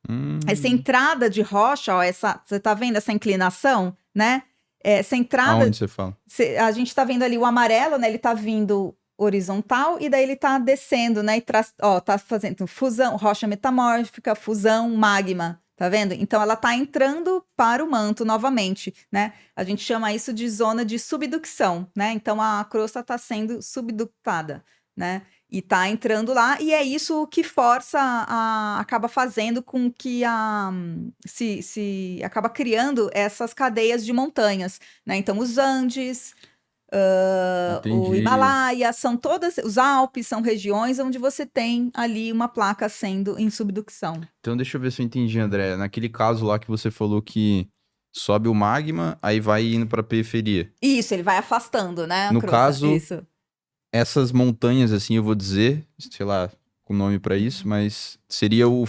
Hum, entrada de rocha, ó, você está vendo essa inclinação, né? Essa entrada, aonde você fala? a gente está vendo ali o amarelo, né? Ele está vindo horizontal e daí ele está descendo, né? Tá fazendo fusão, rocha metamórfica, fusão, magma. Tá vendo? Então ela tá entrando para o manto novamente, né? A gente chama isso de zona de subducção, né? Então a crosta está sendo subductada, né? E tá entrando lá, e é isso que acaba fazendo com que se acaba criando essas cadeias de montanhas, né? Então os Andes, o Entendi. Himalaia, os Alpes são regiões onde você tem ali uma placa sendo em subducção. Então deixa eu ver se eu entendi, André. Naquele caso lá que você falou que sobe o magma, aí vai indo para a periferia. Isso, ele vai afastando, né, a No crosta. caso, Isso. essas montanhas, assim, eu vou dizer, sei lá, com nome para isso, mas seria o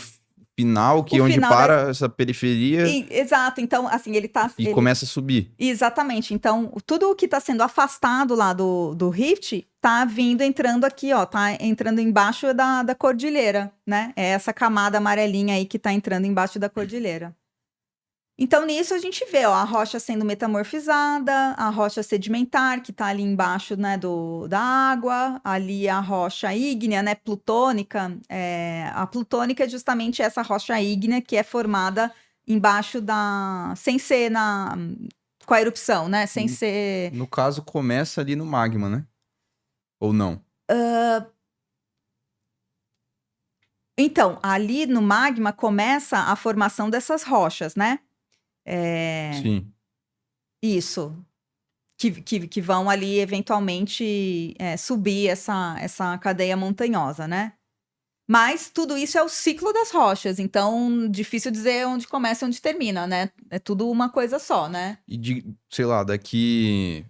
final O que onde final da. para essa periferia Exato, então, assim, e começa a subir. Exatamente. Então, tudo o que está sendo afastado lá do Rift tá entrando aqui, ó, tá entrando embaixo da cordilheira, né? É essa camada amarelinha aí que tá entrando embaixo da cordilheira. Então, nisso a gente vê, ó, a rocha sendo metamorfizada, a rocha sedimentar, que está ali embaixo, né, da água, ali a rocha ígnea, né, plutônica. A plutônica é justamente essa rocha ígnea que é formada embaixo sem ser com a erupção, né, sem ser... No caso, começa ali no magma, né? Ou não? Então, ali no magma começa a formação dessas rochas, né? É, Sim. Isso. Que vão ali eventualmente subir essa cadeia montanhosa, né? Mas tudo isso é o ciclo das rochas, então difícil dizer onde começa e onde termina, né? É tudo uma coisa só, né? E sei lá, daqui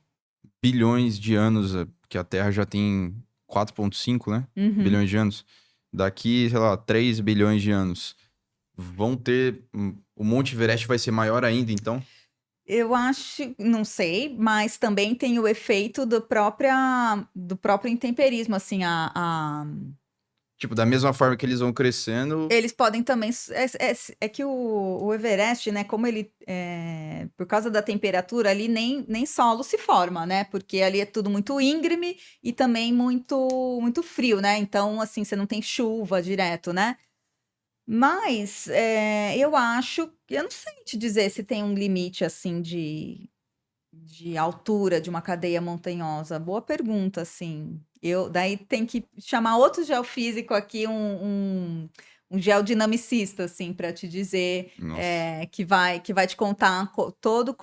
bilhões de anos, que a Terra já tem 4,5, né? Uhum. Bilhões de anos. Daqui, sei lá, 3 bilhões de anos. Vão ter. O Monte Everest vai ser maior ainda, então? Eu acho, não sei, mas também tem o efeito do próprio intemperismo, assim, Tipo, da mesma forma que eles vão crescendo. eles podem também, é que o Everest, né, como ele, por causa da temperatura ali, nem solo se forma, né, porque ali é tudo muito íngreme e também muito frio, né, então, assim, você não tem chuva direto, né, mas eu acho, eu não sei te dizer se tem um limite, assim, de altura de uma cadeia montanhosa? Boa pergunta, assim. Daí tem que chamar outro geofísico aqui, um geodinamicista, assim, para te dizer, Nossa. que vai te contar todo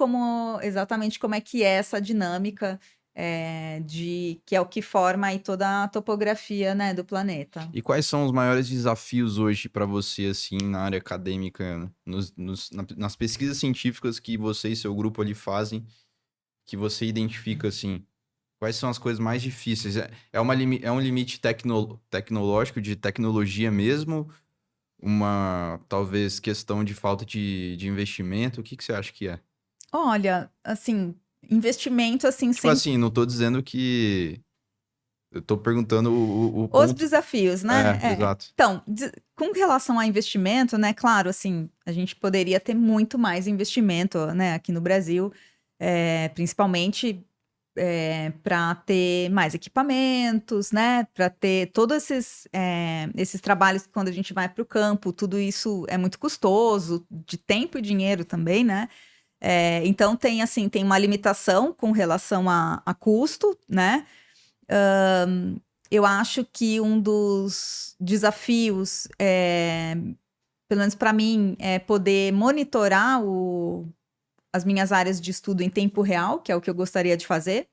exatamente como é que é essa dinâmica, que é o que forma aí toda a topografia, né, do planeta. E quais são os maiores desafios hoje para você, assim, na área acadêmica, né? Nas pesquisas científicas que você e seu grupo ali fazem, que você identifica, assim, quais são as coisas mais difíceis? É um limite tecnológico, de tecnologia mesmo? Uma, talvez, questão de falta de investimento? O que que você acha que é? Olha, assim, investimento, assim, Tipo sempre. assim, não tô dizendo que... Eu tô perguntando o Os ponto... desafios, né? É, exato. Então, com relação a investimento, né? Claro, assim, a gente poderia ter muito mais investimento, né? Aqui no Brasil, principalmente para ter mais equipamentos, né? Para ter todos esses trabalhos quando a gente vai para o campo, tudo isso é muito custoso, de tempo e dinheiro também, né? Então tem assim, tem uma limitação com relação a custo, né? Eu acho que um dos desafios, pelo menos para mim, é poder monitorar as minhas áreas de estudo em tempo real, que é o que eu gostaria de fazer,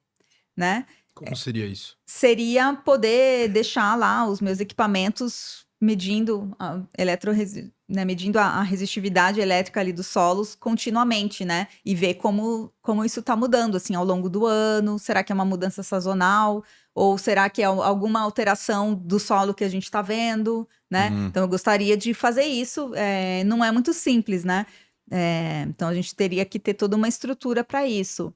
né? Como seria isso? Seria poder deixar lá os meus equipamentos medindo medindo a resistividade elétrica ali dos solos continuamente, né? E ver como isso está mudando, assim, ao longo do ano. Será que é uma mudança sazonal? Ou será que é alguma alteração do solo que a gente está vendo, né? Hum, Então, eu gostaria de fazer isso. Não é muito simples, né? Então, a gente teria que ter toda uma estrutura para isso.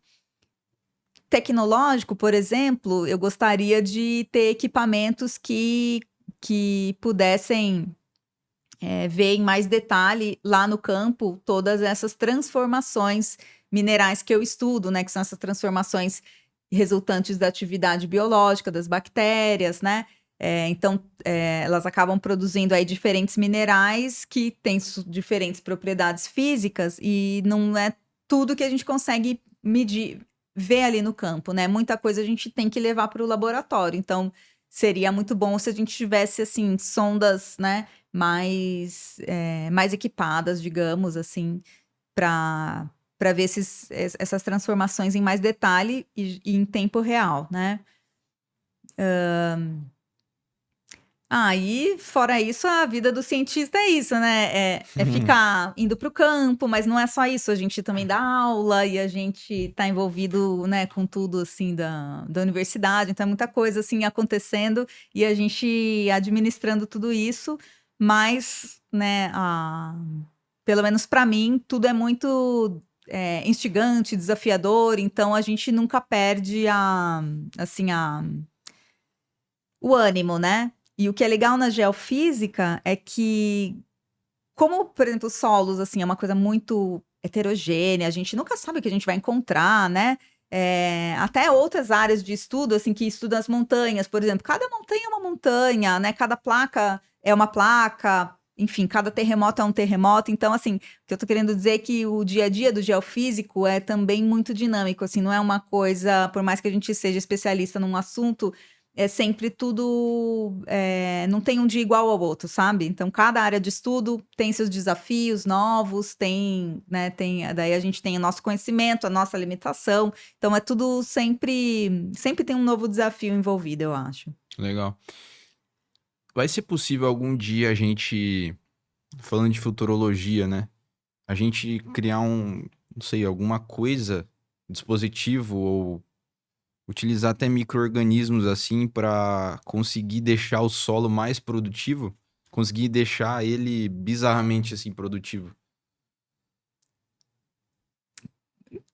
Tecnológico, por exemplo, eu gostaria de ter equipamentos que pudessem ver em mais detalhe lá no campo todas essas transformações minerais que eu estudo, né? Que são essas transformações resultantes da atividade biológica das bactérias, né? Então, elas acabam produzindo aí diferentes minerais que têm diferentes propriedades físicas e não é tudo que a gente consegue medir, ver ali no campo, né? Muita coisa a gente tem que levar para o laboratório. Então, seria muito bom se a gente tivesse, assim, sondas, né? Mais equipadas, digamos assim, para ver essas transformações em mais detalhe e em tempo real, né? E fora isso, a vida do cientista é isso, né? É ficar indo para o campo, mas não é só isso, a gente também dá aula e a gente está envolvido, né, com tudo assim da universidade, então é muita coisa assim acontecendo e a gente administrando tudo isso, mas, né, pelo menos para mim, tudo é muito instigante, desafiador, então a gente nunca perde assim, o ânimo, né? E o que é legal na geofísica é que, como, por exemplo, solos, assim, é uma coisa muito heterogênea, a gente nunca sabe o que a gente vai encontrar, né? Até outras áreas de estudo, assim, que estudam as montanhas, por exemplo, cada montanha é uma montanha, né? Cada placa é uma placa, enfim, cada terremoto é um terremoto. Então, assim, o que eu tô querendo dizer é que o dia a dia do geofísico é também muito dinâmico, assim, não é uma coisa, por mais que a gente seja especialista num assunto, é sempre tudo, não tem um dia igual ao outro, sabe? Então, cada área de estudo tem seus desafios novos, né, daí a gente tem o nosso conhecimento, a nossa limitação. Então, é tudo sempre tem um novo desafio envolvido, eu acho. legal. Vai ser possível algum dia a gente, falando de futurologia, né? A gente criar não sei, alguma coisa, dispositivo ou utilizar até micro-organismos assim para conseguir deixar o solo mais produtivo? Conseguir deixar ele bizarramente assim produtivo?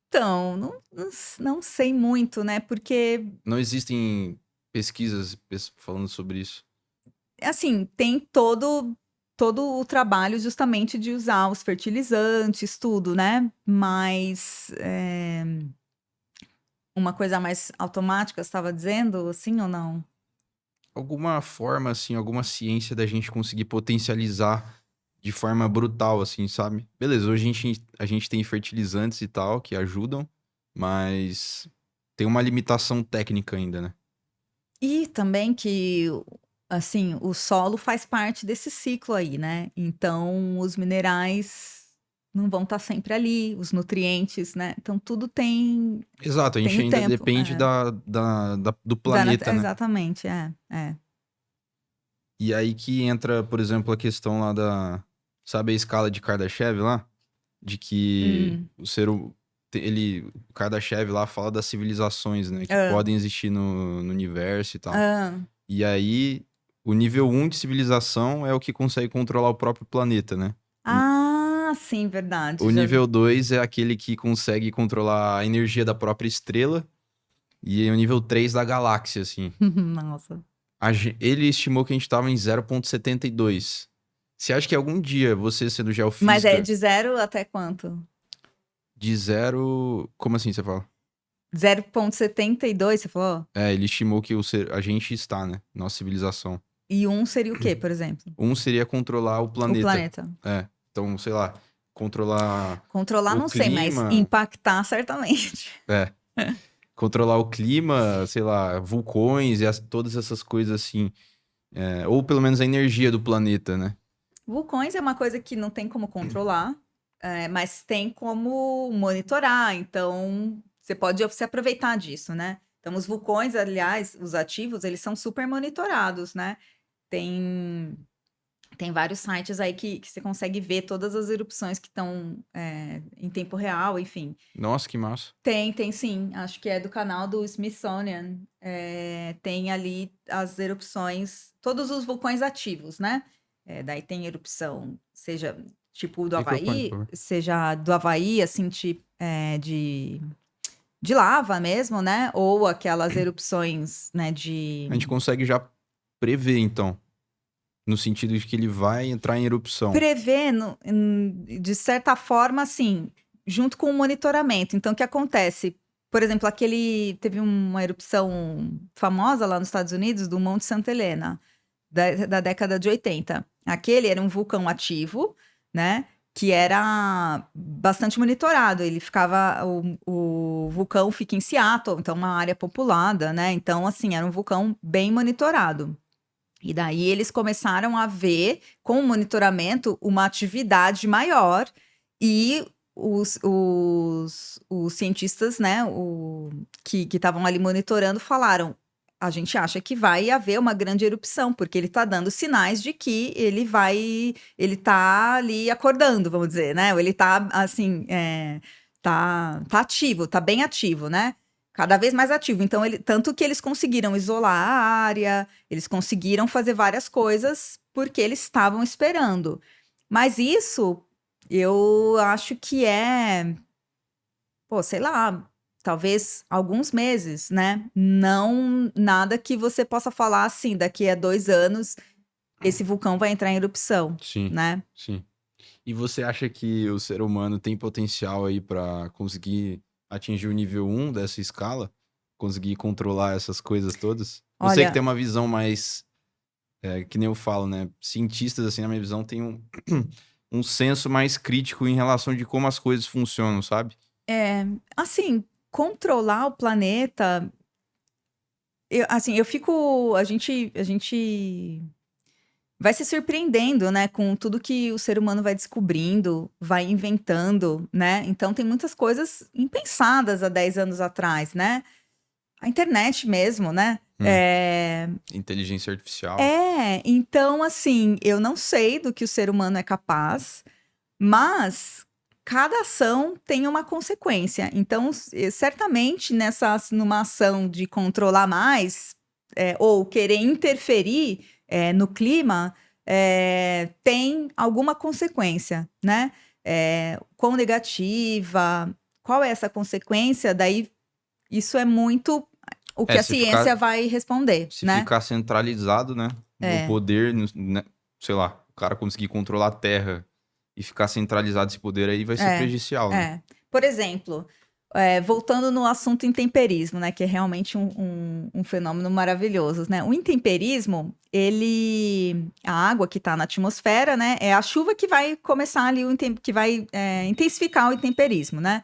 Então, não sei muito, né? Porque, Não existem pesquisas falando sobre isso. assim, tem todo o trabalho justamente de usar os fertilizantes, tudo, né? Mas uma coisa mais automática, você estava dizendo, sim ou não? Alguma forma, assim, alguma ciência da gente conseguir potencializar de forma brutal, assim, sabe? Beleza, hoje a gente tem fertilizantes e tal que ajudam, mas tem uma limitação técnica ainda, né? E também que, assim, o solo faz parte desse ciclo aí, né? Então, os minerais não vão estar sempre ali, os nutrientes, né? Então, tudo Exato, a tem gente o ainda tempo. depende do planeta, né? Exatamente, é. E aí que entra, por exemplo, a questão lá sabe a escala de Kardashev lá? De que Hum, o Kardashev lá fala das civilizações, né? Que ah, podem existir no universo e tal. ah. E aí, o nível um de civilização é o que consegue controlar o próprio planeta, né? O, Ah, sim, o verdade. Já vi. nível 2 é aquele que consegue controlar a energia da própria estrela. E é o nível 3 da galáxia, assim. Nossa. Ele estimou que a gente estava em 0,72. Você acha que algum dia, você sendo Mas é geofísica, de zero até quanto? de zero. Como assim você fala? 0,72, você falou? É, ele estimou que a gente está, né? Nossa civilização. E um seria o quê, por exemplo? Um seria controlar o O planeta. planeta. É. Então, sei lá, controlar Controlar, o não sei, mas clima. impactar certamente. É. Controlar o clima, sei lá, vulcões e todas essas coisas assim. É, ou pelo menos a energia do planeta, né? Vulcões é uma coisa que não tem como controlar, mas tem como monitorar. Então, você pode se aproveitar disso, né? Então, os vulcões, aliás, os ativos, eles são super monitorados, né? Tem, tem vários sites aí que você consegue ver todas as erupções que estão em tempo real, enfim. Nossa, que massa. Tem sim. Acho que é do canal do Smithsonian. Tem ali as erupções, todos os vulcões ativos, né? Daí tem erupção, seja tipo do Microfone, por Havaí, favor. seja do Havaí, assim, de lava mesmo, né? Ou aquelas erupções, né, A gente consegue já prever, então. No sentido de que ele vai entrar em erupção. prevendo, de certa forma, assim, junto com o monitoramento. Então, o que acontece? Por exemplo, teve uma erupção famosa lá nos Estados Unidos do Monte Santa Helena, da década de 80. Aquele era um vulcão ativo, né? Que era bastante monitorado. Ele ficava, o vulcão fica em Seattle, então uma área populada, né? Então, assim, era um vulcão bem monitorado. E daí eles começaram a ver, com o monitoramento, uma atividade maior e os cientistas, né, que estavam ali monitorando, falaram: a gente acha que vai haver uma grande erupção, porque ele está dando sinais de que ele está ali acordando, vamos dizer, né? Ou ele está assim, tá ativo, tá bem ativo, né? Cada vez mais ativo. Então, tanto que eles conseguiram isolar a área, eles conseguiram fazer várias coisas porque eles estavam esperando. Mas isso, eu acho que pô, sei lá, talvez alguns meses, né? Não nada que você possa falar assim, daqui a 2 anos esse vulcão vai entrar em erupção, Sim, né? sim. E você acha que o ser humano tem potencial aí pra conseguir atingir o nível um dessa escala? Conseguir controlar essas coisas todas? Você que tem Olha, uma visão mais, que nem eu falo, né? Cientistas, assim, na minha visão, têm um senso mais crítico em relação de como as coisas funcionam, sabe? assim, controlar o planeta, assim, eu fico, a gente vai se surpreendendo, né, com tudo que o ser humano vai descobrindo, vai inventando, né? Então tem muitas coisas impensadas há 10 anos atrás, né? A internet mesmo, né? Inteligência artificial. Então, assim, eu não sei do que o ser humano é capaz, mas cada ação tem uma consequência. Então, certamente, numa ação de controlar mais, ou querer interferir, no clima, tem alguma consequência, né? Quão negativa, qual é essa consequência? Daí, isso é muito o que a ciência vai responder, Se né? ficar centralizado, né? O poder, né, sei lá, o cara conseguir controlar a Terra e ficar centralizado esse poder aí vai ser prejudicial, né? Por exemplo, voltando no assunto intemperismo, né? Que é realmente um fenômeno maravilhoso, né? O intemperismo, a água que está na atmosfera, né? É a chuva que vai começar ali, que vai intensificar o intemperismo, né?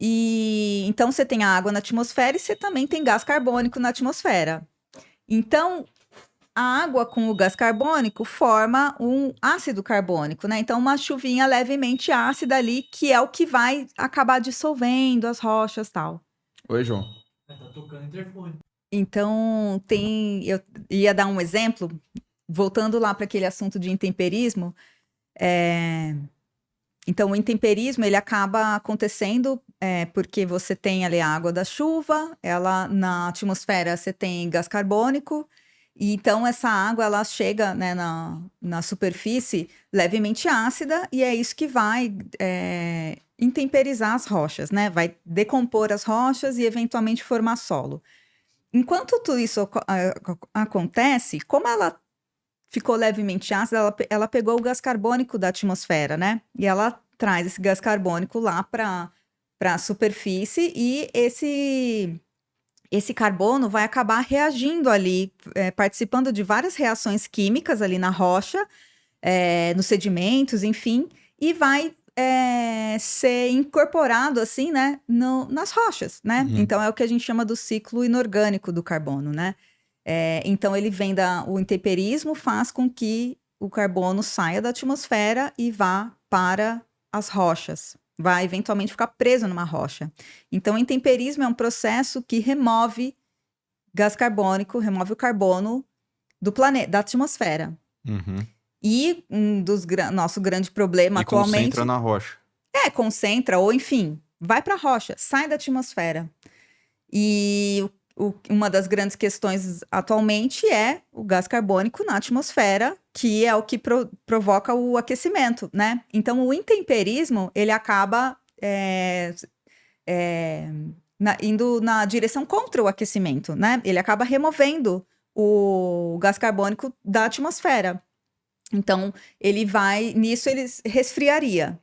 E então você tem a água na atmosfera e você também tem gás carbônico na atmosfera. Então, a água com o gás carbônico forma um ácido carbônico, né? Então, uma chuvinha levemente ácida ali, que é o que vai acabar dissolvendo as rochas e tal. Oi, João. Tá tocando interfone. Então, eu ia dar um exemplo, voltando lá para aquele assunto de intemperismo. Então, o intemperismo, ele acaba acontecendo porque você tem ali a água da chuva, na atmosfera você tem gás carbônico, e então essa água, ela chega, né, na superfície levemente ácida, e é isso que vai intemperizar as rochas, né? Vai decompor as rochas e eventualmente formar solo. Enquanto tudo isso acontece, como ela ficou levemente ácida, ela pegou o gás carbônico da atmosfera, né? E ela traz esse gás carbônico lá para a superfície, e esse carbono vai acabar reagindo ali, participando de várias reações químicas ali na rocha, nos sedimentos, enfim, e vai ser incorporado assim, né, nas rochas, né? Então é o que a gente chama do ciclo inorgânico do carbono, né? Então ele vem o intemperismo, faz com que o carbono saia da atmosfera e vá para as rochas, vai eventualmente ficar preso numa rocha. Então o intemperismo é um processo que remove gás carbônico, remove o carbono do planeta, da atmosfera. E nosso grande problema atualmente... E concentra na rocha. Concentra, ou enfim, vai para a rocha, sai da atmosfera. E uma das grandes questões atualmente é o gás carbônico na atmosfera, que é o que provoca o aquecimento, né? Então, o intemperismo, ele acaba indo na direção contra o aquecimento, né? Ele acaba removendo o gás carbônico da atmosfera. Então, nisso ele resfriaria.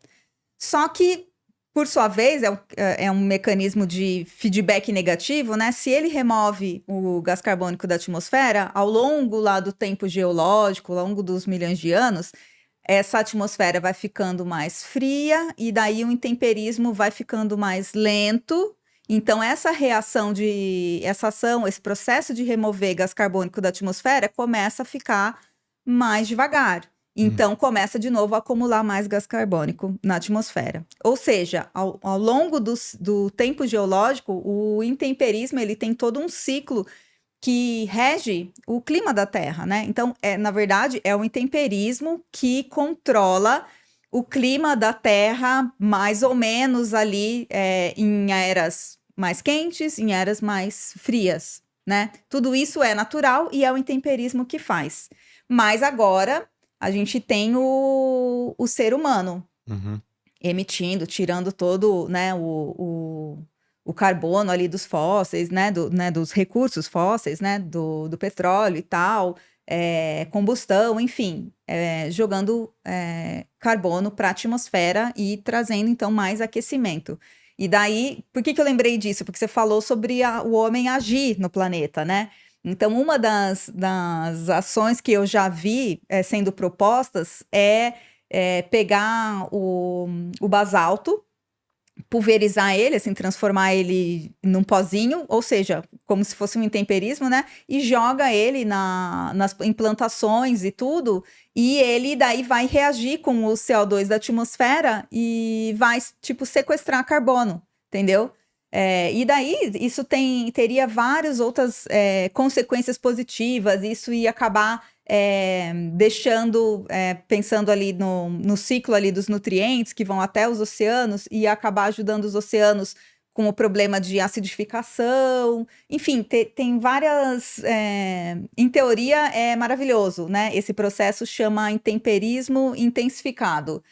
Só que, por sua vez, é um mecanismo de feedback negativo, né? Se ele remove o gás carbônico da atmosfera, ao longo lá do tempo geológico, ao longo dos milhões de anos, essa atmosfera vai ficando mais fria, e daí o intemperismo vai ficando mais lento. Então, essa ação, esse processo de remover gás carbônico da atmosfera começa a ficar mais devagar. Então, começa de novo a acumular mais gás carbônico na atmosfera. Ou seja, ao longo do tempo geológico, o intemperismo, ele tem todo um ciclo que rege o clima da Terra, né? Então, na verdade, é o intemperismo que controla o clima da Terra, mais ou menos ali em eras mais quentes, em eras mais frias, né? Tudo isso é natural e é o intemperismo que faz. Mas agora a gente tem o ser humano emitindo, tirando todo, né, o carbono ali dos fósseis, né, dos recursos fósseis, né, do petróleo e tal, combustão, enfim, jogando carbono para a atmosfera e trazendo, então, mais aquecimento. E daí, por que eu lembrei disso? Porque você falou sobre o homem agir no planeta, né? Então, uma das ações que eu já vi sendo propostas é pegar o basalto, pulverizar ele, assim, transformar ele num pozinho, ou seja, como se fosse um intemperismo, né? E joga ele nas implantações e tudo, e ele daí vai reagir com o CO2 da atmosfera e vai, tipo, sequestrar carbono, entendeu? E daí, isso teria várias outras consequências positivas, isso ia acabar pensando ali no ciclo ali dos nutrientes que vão até os oceanos, ia acabar ajudando os oceanos com o problema de acidificação, enfim, tem várias... em teoria, é maravilhoso, né? Esse processo chama intemperismo intensificado.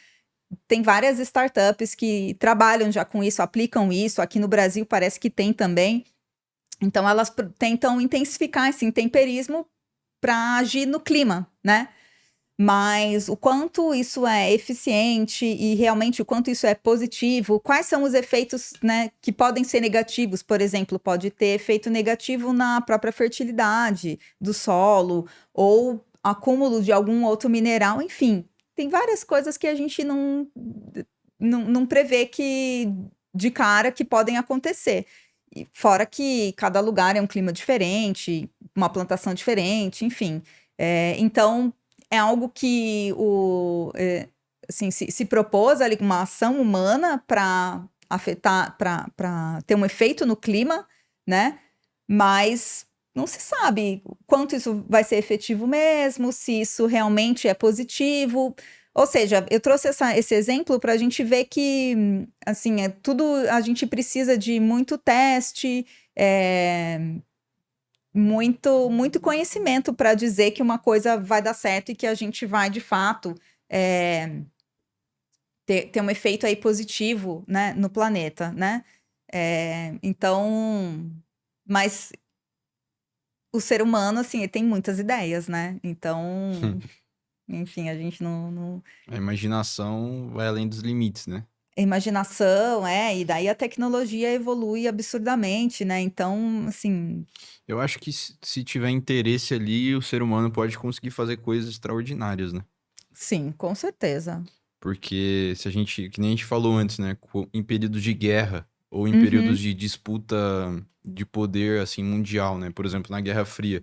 Tem várias startups que trabalham já com isso, aplicam isso. Aqui no Brasil parece que tem também. Então, elas tentam intensificar esse intemperismo para agir no clima, né? Mas o quanto isso é eficiente e realmente o quanto isso é positivo, quais são os efeitos, né, que podem ser negativos? Por exemplo, pode ter efeito negativo na própria fertilidade do solo ou acúmulo de algum outro mineral, enfim. Tem várias coisas que a gente não prevê que de cara que podem acontecer. E fora que cada lugar é um clima diferente, uma plantação diferente, enfim. Então, é algo que assim, se propôs ali uma ação humana para afetar, para ter um efeito no clima, né? Mas não se sabe quanto isso vai ser efetivo mesmo, se isso realmente é positivo. Ou seja, eu trouxe esse exemplo para a gente ver que, assim, tudo a gente precisa de muito teste, muito conhecimento para dizer que uma coisa vai dar certo e que a gente vai, de fato, ter um efeito aí positivo, né, no planeta, né? Então, mas o ser humano, assim, ele tem muitas ideias, né? Então, enfim, a gente não... A imaginação vai além dos limites, né? Imaginação, e daí a tecnologia evolui absurdamente, né? Então, assim, Eu acho que se tiver interesse ali, o ser humano pode conseguir fazer coisas extraordinárias, né? sim, com certeza. Porque se a gente, que nem a gente falou antes, né? Em períodos de guerra ou em Uhum, períodos de disputa de poder, assim, mundial, né? Por exemplo, na Guerra Fria.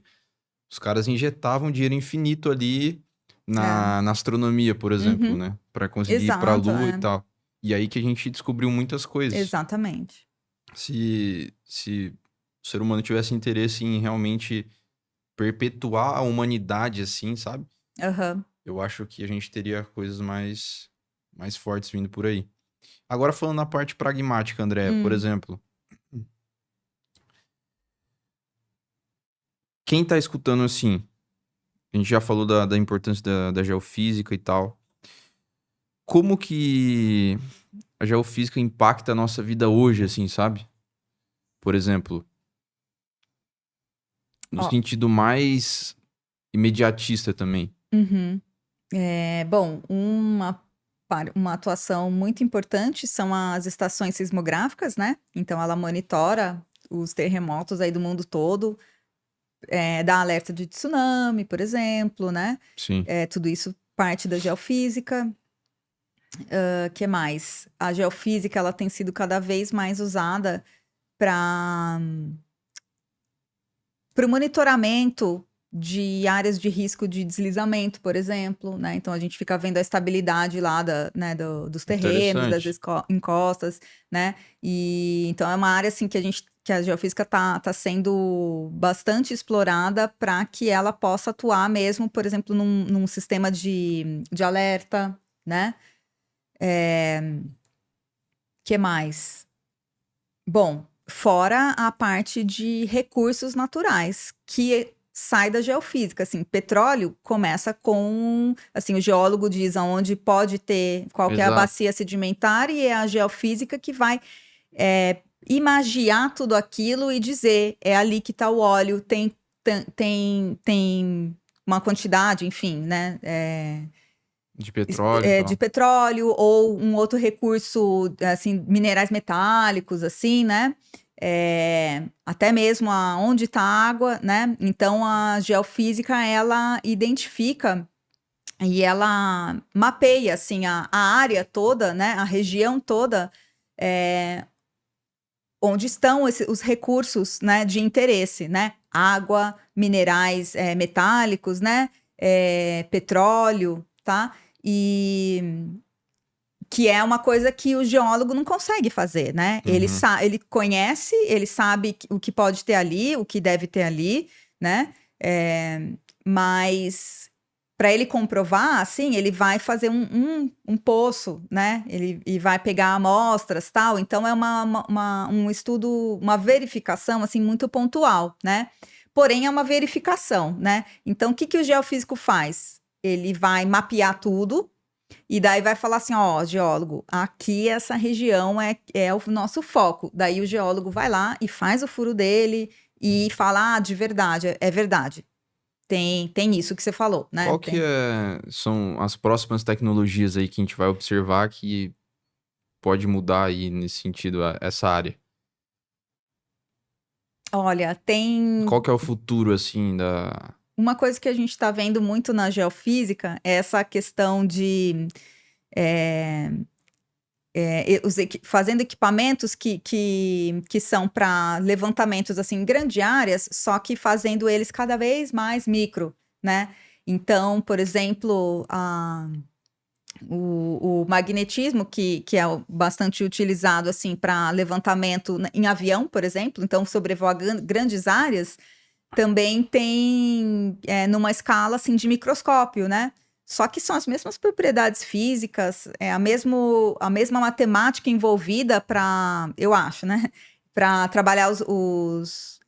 Os caras injetavam dinheiro infinito ali é, na astronomia, por exemplo, uhum, né? Pra conseguir ir pra exato, Lua e tal. E aí que a gente descobriu muitas coisas. exatamente. Se o ser humano tivesse interesse em realmente perpetuar a humanidade, assim, sabe? Aham. Eu acho que a gente teria coisas mais fortes vindo por aí. Agora, falando na parte pragmática, André, por Hum, exemplo, quem tá escutando assim, a gente já falou da importância da geofísica e tal. Como que a geofísica impacta a nossa vida hoje, assim, sabe? Por exemplo, no ó, sentido mais imediatista também. uhum. Bom, uma atuação muito importante são as estações sismográficas, né? Então, ela monitora os terremotos aí do mundo todo, dá alerta de tsunami, por exemplo, né? Sim. Tudo isso parte da geofísica. Que mais? A geofísica, ela tem sido cada vez mais usada para o monitoramento de áreas de risco de deslizamento, por exemplo, né? Então a gente fica vendo a estabilidade lá dos terrenos, das Interessante. encostas, né? E então é uma área assim que a geofísica tá sendo bastante explorada para que ela possa atuar mesmo, por exemplo, num sistema de alerta, né? Que mais? Bom, fora a parte de recursos naturais, que sai da geofísica, assim, petróleo começa com, assim, o geólogo diz aonde pode ter, qual que é a Exato. bacia sedimentar, e é a geofísica que vai imagiar tudo aquilo e dizer, é ali que está o óleo, tem uma quantidade, enfim, né, De petróleo e de tal. petróleo ou um outro recurso, assim, minerais metálicos, assim, né? Até mesmo onde está a água, né? Então, a geofísica, ela identifica e ela mapeia, assim, a área toda, né? A região toda, onde estão os recursos, né? De interesse, né? Água, minerais metálicos, né? Petróleo, tá? E Que é uma coisa que o geólogo não consegue fazer, né? Ele, ele conhece, ele sabe o que pode ter ali, o que deve ter ali, né? Mas para ele comprovar, assim, ele vai fazer um poço, né? E vai pegar amostras, tal. Então, é um estudo, uma verificação, assim, muito pontual, né? Porém, é uma verificação, né? Então, o que que o geofísico faz? Ele vai mapear tudo e daí vai falar assim, ó, geólogo, aqui essa região é o nosso foco. Daí o geólogo vai lá e faz o furo dele e fala, de verdade, é verdade. Tem isso que você falou, né? Qual que são as próximas tecnologias aí que a gente vai observar que pode mudar aí nesse sentido, essa área? Olha, tem Qual que é o futuro, assim, da... uma coisa que a gente está vendo muito na geofísica, é essa questão de fazendo equipamentos que são para levantamentos assim em grandes áreas, só que fazendo eles cada vez mais micro, né? Então, por exemplo, o magnetismo, que é bastante utilizado assim para levantamento em avião, por exemplo, então sobrevoa grandes áreas, também tem numa escala assim de microscópio, né? Só que são as mesmas propriedades físicas, a mesma matemática envolvida para, eu acho, né? Para trabalhar os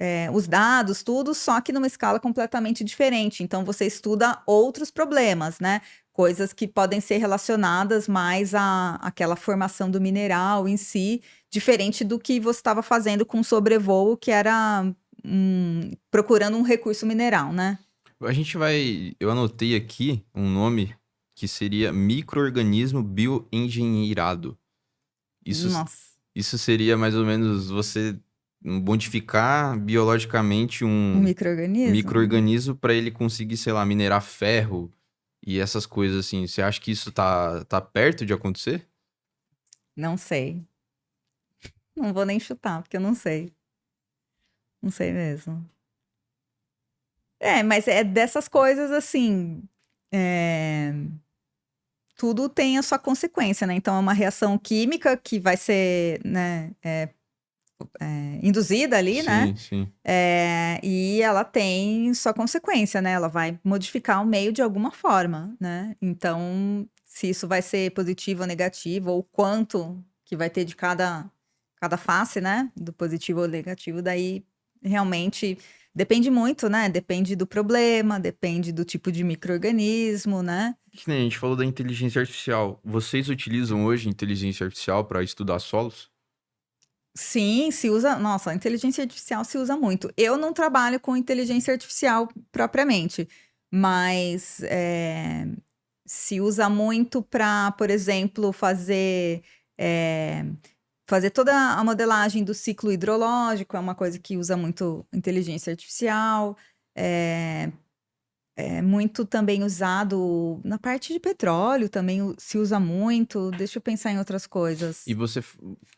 dados, tudo, só que numa escala completamente diferente. Então, você estuda outros problemas, né? Coisas que podem ser relacionadas mais àquela formação do mineral em si, diferente do que você estava fazendo com sobrevoo, que era procurando um recurso mineral, né? A gente vai... Eu anotei aqui um nome que seria micro-organismo bioengenheirado. Nossa. Isso seria mais ou menos você modificar biologicamente Um um micro-organismo? micro-organismo para ele conseguir, sei lá, minerar ferro e essas coisas assim. Você acha que isso tá perto de acontecer? Não sei. Não vou nem chutar, porque eu não sei. Não sei mesmo. Mas é dessas coisas assim. Tudo tem a sua consequência, né? Então, é uma reação química que vai ser, né, induzida ali, né? Sim, sim. E ela tem sua consequência, né? Ela vai modificar o meio de alguma forma, né? Então, se isso vai ser positivo ou negativo, ou quanto que vai ter de cada face, né? Do positivo ou negativo, daí realmente depende muito, né? Depende do problema, depende do tipo de micro-organismo, né? Que nem a gente falou da inteligência artificial. Vocês utilizam hoje inteligência artificial para estudar solos? Sim, se usa. Nossa, a inteligência artificial se usa muito. Eu não trabalho com inteligência artificial propriamente, mas se usa muito para, por exemplo, fazer toda a modelagem do ciclo hidrológico, é uma coisa que usa muito inteligência artificial. É muito também usado na parte de petróleo, também se usa muito. Deixa eu pensar em outras coisas. E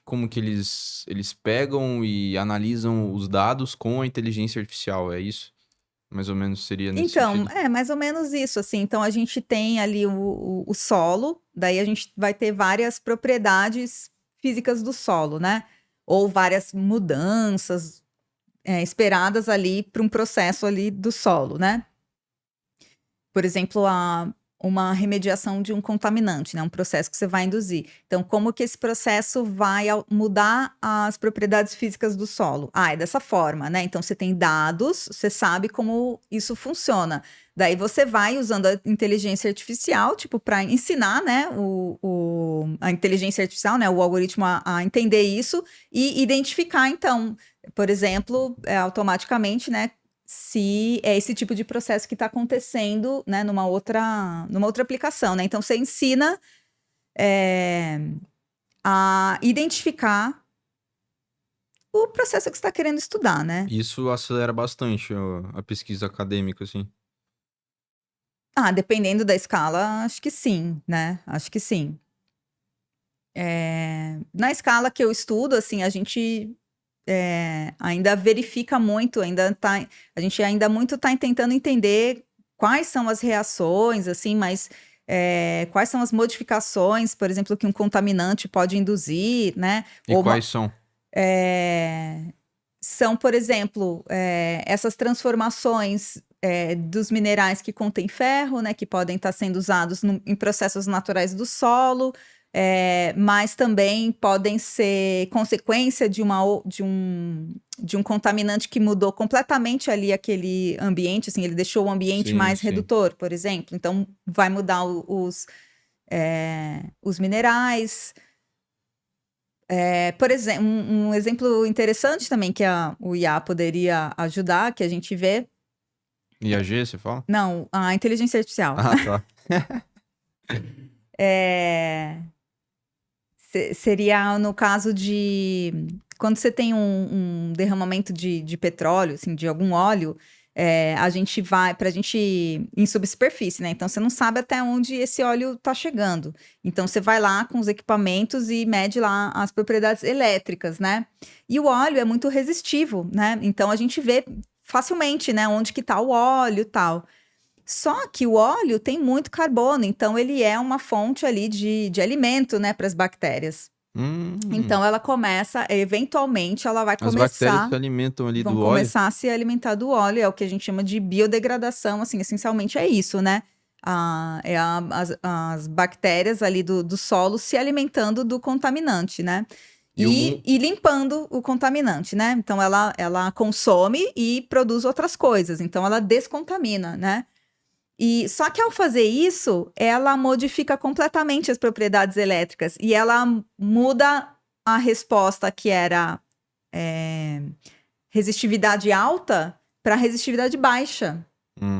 como que eles pegam e analisam os dados com a inteligência artificial, é isso? Mais ou menos seria nesse Então, sentido? é mais ou menos isso, assim. Então, a gente tem ali o solo, daí a gente vai ter várias propriedades físicas do solo, né? Ou várias mudanças esperadas ali para um processo ali do solo, né? Por exemplo, uma remediação de um contaminante, né? Um processo que você vai induzir. Então, como que esse processo vai mudar as propriedades físicas do solo? É dessa forma, né? Então, você tem dados, você sabe como isso funciona. Daí você vai usando a inteligência artificial, tipo, para ensinar, né, a inteligência artificial, né, o algoritmo a entender isso e identificar, então, por exemplo, automaticamente, né, se é esse tipo de processo que está acontecendo, né, numa outra aplicação, né? Então, você ensina a identificar o processo que você está querendo estudar, né? Isso acelera bastante a pesquisa acadêmica, assim. Dependendo da escala, acho que sim, né? Acho que sim. Na escala que eu estudo, assim, a gente ainda verifica muito, a gente ainda muito está tentando entender quais são as reações, assim, mas quais são as modificações, por exemplo, que um contaminante pode induzir, né? E Ou quais são? São, por exemplo, essas transformações dos minerais que contêm ferro, né, que podem estar sendo usados em processos naturais do solo, mas também podem ser consequência de um contaminante que mudou completamente ali aquele ambiente, assim, ele deixou o ambiente Sim, mais sim. redutor, por exemplo. Então, vai mudar os minerais. Por exemplo, um exemplo interessante também que o IA poderia ajudar, que a gente vê. IAG, você fala? Não, a inteligência artificial. Ah, tá. Seria no caso de quando você tem um derramamento de petróleo, assim, de algum óleo, a gente vai pra gente ir em subsuperfície, né? Então você não sabe até onde esse óleo tá chegando. Então você vai lá com os equipamentos e mede lá as propriedades elétricas, né? E o óleo é muito resistivo, né? Então a gente vê facilmente, né, onde que tá o óleo e tal. Só que o óleo tem muito carbono, então ele é uma fonte ali de alimento, né, para as bactérias. Então ela começa, eventualmente, ela vai As bactérias se começar, alimentam ali vão do óleo. começar a se alimentar do óleo, é o que a gente chama de biodegradação, assim, essencialmente é isso, né? As bactérias ali do solo se alimentando do contaminante, né? E limpando o contaminante, né? Então ela consome e produz outras coisas, então ela descontamina, né? E só que ao fazer isso, ela modifica completamente as propriedades elétricas e ela muda a resposta que era resistividade alta para resistividade baixa,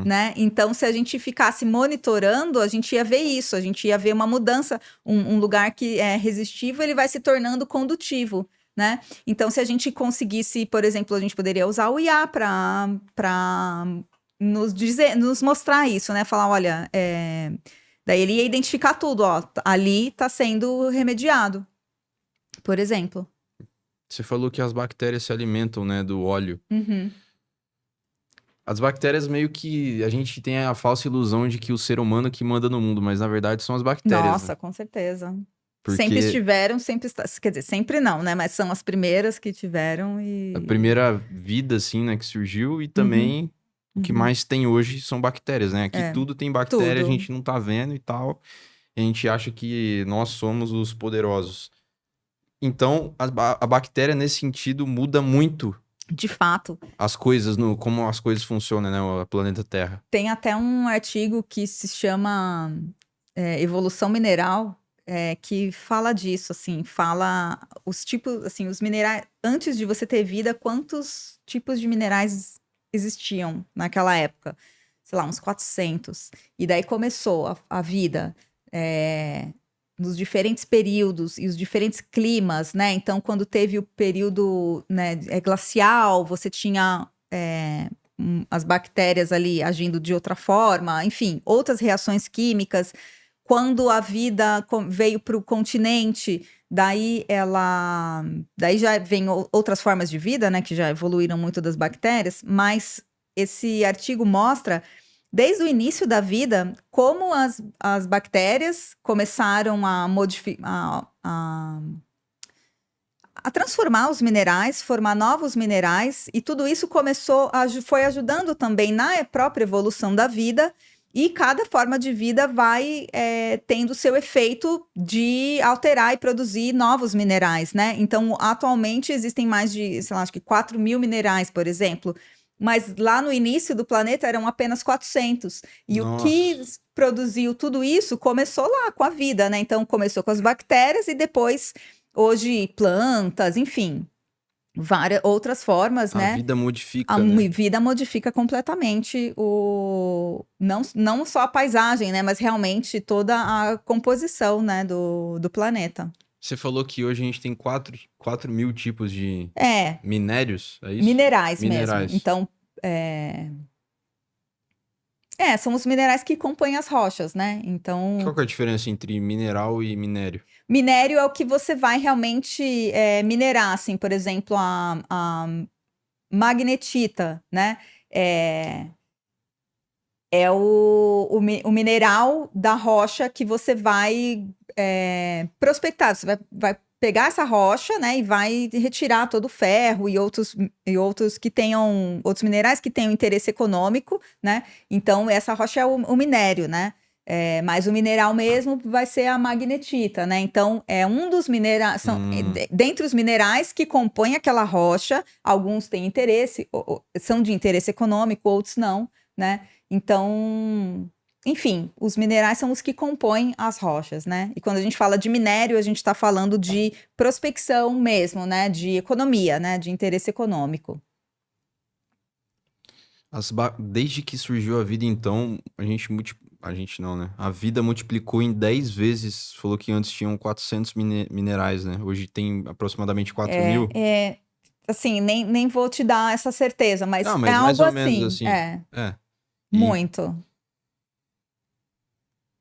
né? Então, se a gente ficasse monitorando, a gente ia ver isso, a gente ia ver uma mudança, um lugar que é resistivo, ele vai se tornando condutivo, né? Então, se a gente conseguisse, por exemplo, a gente poderia usar o IA para nos mostrar isso, né? Falar, olha, daí ele ia identificar tudo, ó, ali está sendo remediado, por exemplo. Você falou que as bactérias se alimentam, né, do óleo. Uhum. As bactérias meio que a gente tem a falsa ilusão de que o ser humano que manda no mundo, mas na verdade são as bactérias. Nossa, né? com certeza. Porque Sempre estiveram, sempre está. Quer dizer, sempre não, né? Mas são as primeiras que tiveram e. a primeira vida, assim, né, que surgiu e também o que Uhum. mais tem hoje são bactérias, né? Aqui tudo tem bactéria, a tudo. gente não tá vendo e tal. E a gente acha que nós somos os poderosos. Então, a bactéria, nesse sentido, muda muito De fato. as coisas, como as coisas funcionam, né? O planeta Terra. Tem até um artigo que se chama Evolução Mineral, que fala disso, assim, fala os tipos, assim, os minerais. Antes de você ter vida, quantos tipos de minerais existiam naquela época? Sei lá, uns 400. E daí começou a vida. Nos diferentes períodos e os diferentes climas, né? Então, quando teve o período, né, glacial, você tinha as bactérias ali agindo de outra forma, enfim, outras reações químicas. Quando a vida veio para o continente, daí já vem outras formas de vida, né? Que já evoluíram muito das bactérias, mas esse artigo mostra desde o início da vida, como as bactérias começaram a modificar, a transformar os minerais, formar novos minerais, e tudo isso foi ajudando também na própria evolução da vida, e cada forma de vida vai tendo seu efeito de alterar e produzir novos minerais, né? Então, atualmente existem mais de, sei lá, acho que 4 mil minerais, por exemplo, mas lá no início do planeta eram apenas 400. E Nossa. o que produziu tudo isso começou lá com a vida, né? Então começou com as bactérias e depois, hoje, plantas, enfim, várias outras formas, né? A vida modifica, A né? vida modifica completamente não só a paisagem, né? Mas realmente toda a composição, né, do planeta. Você falou que hoje a gente tem 4 mil tipos de minérios, é isso? Minerais Minerais mesmo. Então, são os minerais que compõem as rochas, né? Então, Qual que é a diferença entre mineral e minério? minério é o que você vai realmente minerar, assim, por exemplo, a magnetita, né? É o mineral da rocha que você vai prospectar. Você vai pegar essa rocha, né, e vai retirar todo o ferro e outros que tenham outros minerais que tenham interesse econômico, né? Então essa rocha é o minério, né? Mas o mineral mesmo vai ser a magnetita, né? Então é um dos minerais, dentre os minerais que compõem aquela rocha, alguns têm interesse, são de interesse econômico, outros não, né? Então, enfim, os minerais são os que compõem as rochas, né? E quando a gente fala de minério, a gente está falando de prospecção mesmo, né? De economia, né? De interesse econômico. Desde que surgiu a vida, então, a gente não, né? A vida multiplicou em 10 vezes. Falou que antes tinham 400 minerais, né? Hoje tem aproximadamente 4.000. Assim, nem vou te dar essa certeza, mas Não, é mas mais algo ou menos assim, assim. É. E muito.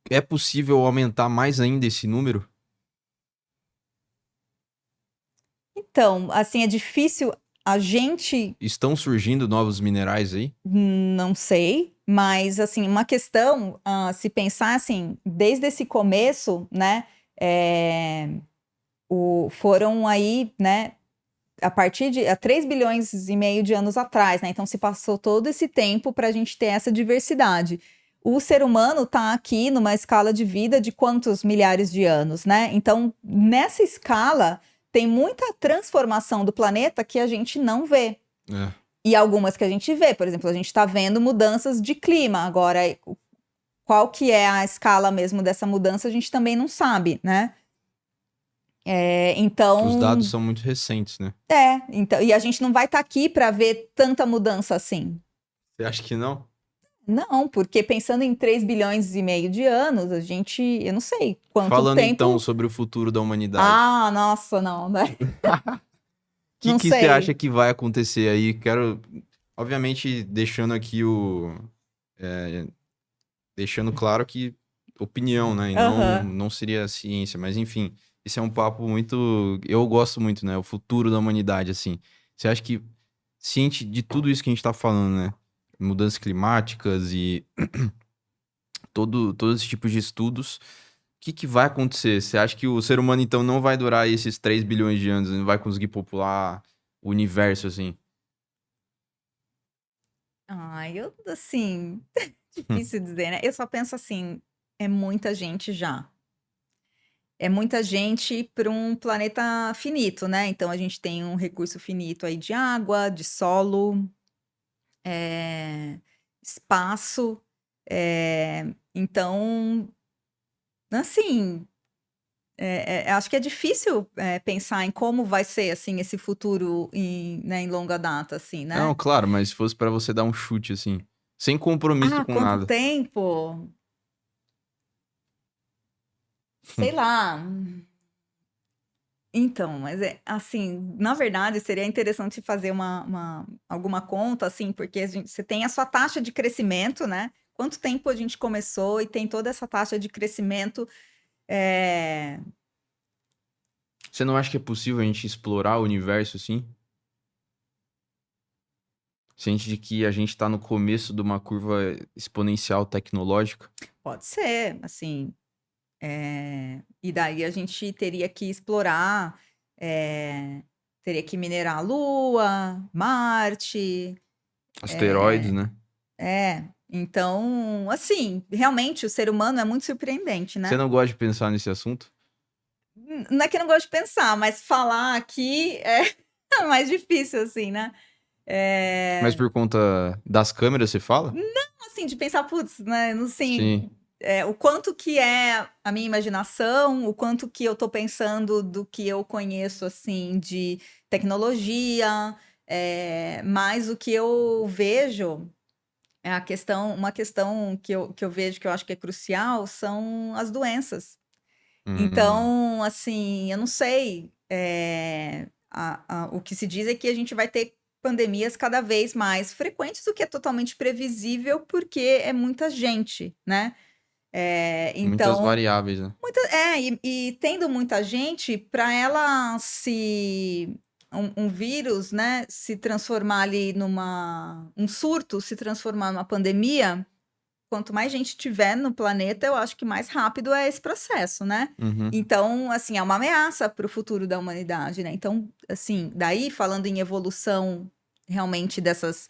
é possível aumentar mais ainda esse número? Então, assim, é difícil a gente Estão surgindo novos minerais aí? não sei, mas assim, uma questão, se pensar assim, desde esse começo, né, foram aí, né, a partir de 3 bilhões e meio de anos atrás, né? Então se passou todo esse tempo para a gente ter essa diversidade. O ser humano está aqui numa escala de vida de quantos milhares de anos, né? Então, nessa escala, tem muita transformação do planeta que a gente não vê. É. E algumas que a gente vê, por exemplo, a gente está vendo mudanças de clima. Agora, qual que é a escala mesmo dessa mudança, a gente também não sabe, né? Os dados Então, são muito recentes, né? então, e a gente não vai estar aqui para ver tanta mudança assim. Você acha que não? Não, porque pensando em 3 bilhões e meio de anos, eu não sei quanto Falando então tempo. sobre o futuro da humanidade. Ah, nossa, não, né? O que Não que você acha sei. que vai acontecer aí? Quero, obviamente, deixando aqui deixando claro que opinião, né? E Aham. não seria ciência, mas enfim, esse é um papo muito, eu gosto muito, né? O futuro da humanidade, assim. Você acha que ciente de tudo isso que a gente tá falando, né? Mudanças climáticas e todo esse tipo de estudos, o que que vai acontecer? Você acha que o ser humano, então, não vai durar esses 3 bilhões de anos, não vai conseguir popular o universo, assim? Eu, assim, difícil dizer, né? Eu só penso assim, é muita gente já. É muita gente para um planeta finito, né? Então a gente tem um recurso finito aí de água, de solo, espaço. Então, assim, acho que é difícil pensar em como vai ser assim esse futuro né, em longa data, assim, Não, né? claro, mas se fosse pra você dar um chute, assim, sem compromisso Ah, com quanto nada. tempo? Sei lá. Então, mas assim, na verdade, seria interessante fazer alguma conta, assim, porque você tem a sua taxa de crescimento, né? Quanto tempo a gente começou e tem toda essa taxa de crescimento. é, Você não acha que é possível a gente explorar o universo, assim? Ciente de que a gente tá no começo de uma curva exponencial tecnológica? Pode ser, assim. E daí a gente teria que explorar, teria que minerar a Lua, Marte. Asteroides, né? Então, assim, realmente o ser humano é muito surpreendente, Você né? não gosta de pensar nesse assunto? Não é que eu não gosto de pensar, mas falar aqui é mais difícil, assim, né? Mas por conta das câmeras, você fala? Assim, de pensar, putz, né? Não sei, Sim. o quanto que é a minha imaginação, o quanto que eu tô pensando do que eu conheço, assim, de tecnologia, mas o que eu vejo uma questão que eu vejo que eu acho que é crucial são as doenças. Hum, Então, assim, eu não sei. O que se diz é que a gente vai ter pandemias cada vez mais frequentes, o que é totalmente previsível, porque é muita gente, né? muitas Então, variáveis, né? e tendo muita gente, para ela um vírus, né, se transformar ali um surto, se transformar numa pandemia, quanto mais gente tiver no planeta, eu acho que mais rápido é esse processo, né? Uhum. Então, assim, é uma ameaça para o futuro da humanidade, né? Então, assim, daí falando em evolução realmente dessas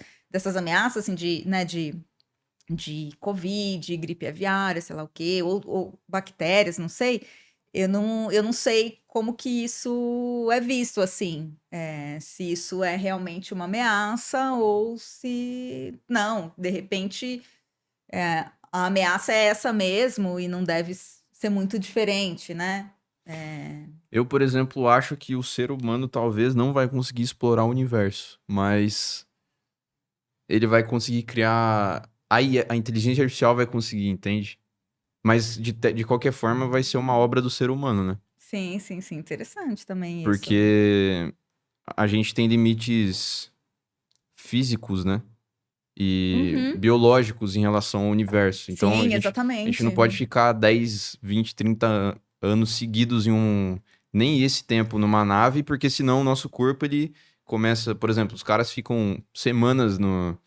ameaças, assim, de Covid, gripe aviária, sei lá o quê, ou bactérias, não sei. Eu não sei como que isso é visto, assim, se isso é realmente uma ameaça ou se não, de repente a ameaça é essa mesmo e não deve ser muito diferente, né? Eu, por exemplo, acho que o ser humano talvez não vai conseguir explorar o universo, mas ele vai conseguir criar. A inteligência artificial vai conseguir, entende? Mas de qualquer forma vai ser uma obra do ser humano, né? Sim, sim, sim, interessante também isso. Porque a gente tem limites físicos, né? E Uhum, biológicos em relação ao universo. Então sim, a gente não exatamente. pode ficar 10, 20, 30 anos seguidos em um. Nem esse tempo numa nave, porque senão o nosso corpo ele começa. Por exemplo, os caras ficam semanas no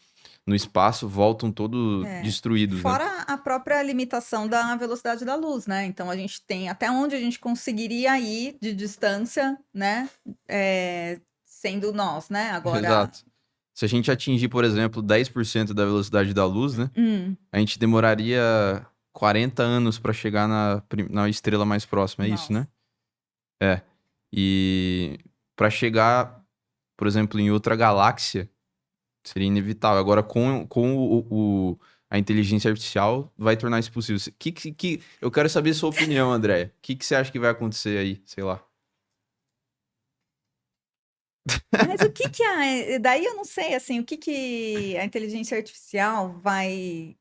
espaço, voltam todos É. destruídos, né? Fora a própria limitação da velocidade da luz, né? Então a gente tem até onde a gente conseguiria ir de distância, né? Sendo nós, né? Agora, Exato. Se a gente atingir, por exemplo, 10% da velocidade da luz, né? A gente demoraria 40 anos para chegar na estrela mais próxima, é isso, nossa. né? É. E para chegar, por exemplo, em outra galáxia, seria inevitável. Agora, com a inteligência artificial, vai tornar isso possível. Eu quero saber a sua opinião, André. O que você acha que vai acontecer aí? Sei lá. Mas o que que daí eu não sei, assim, o que que a inteligência artificial vai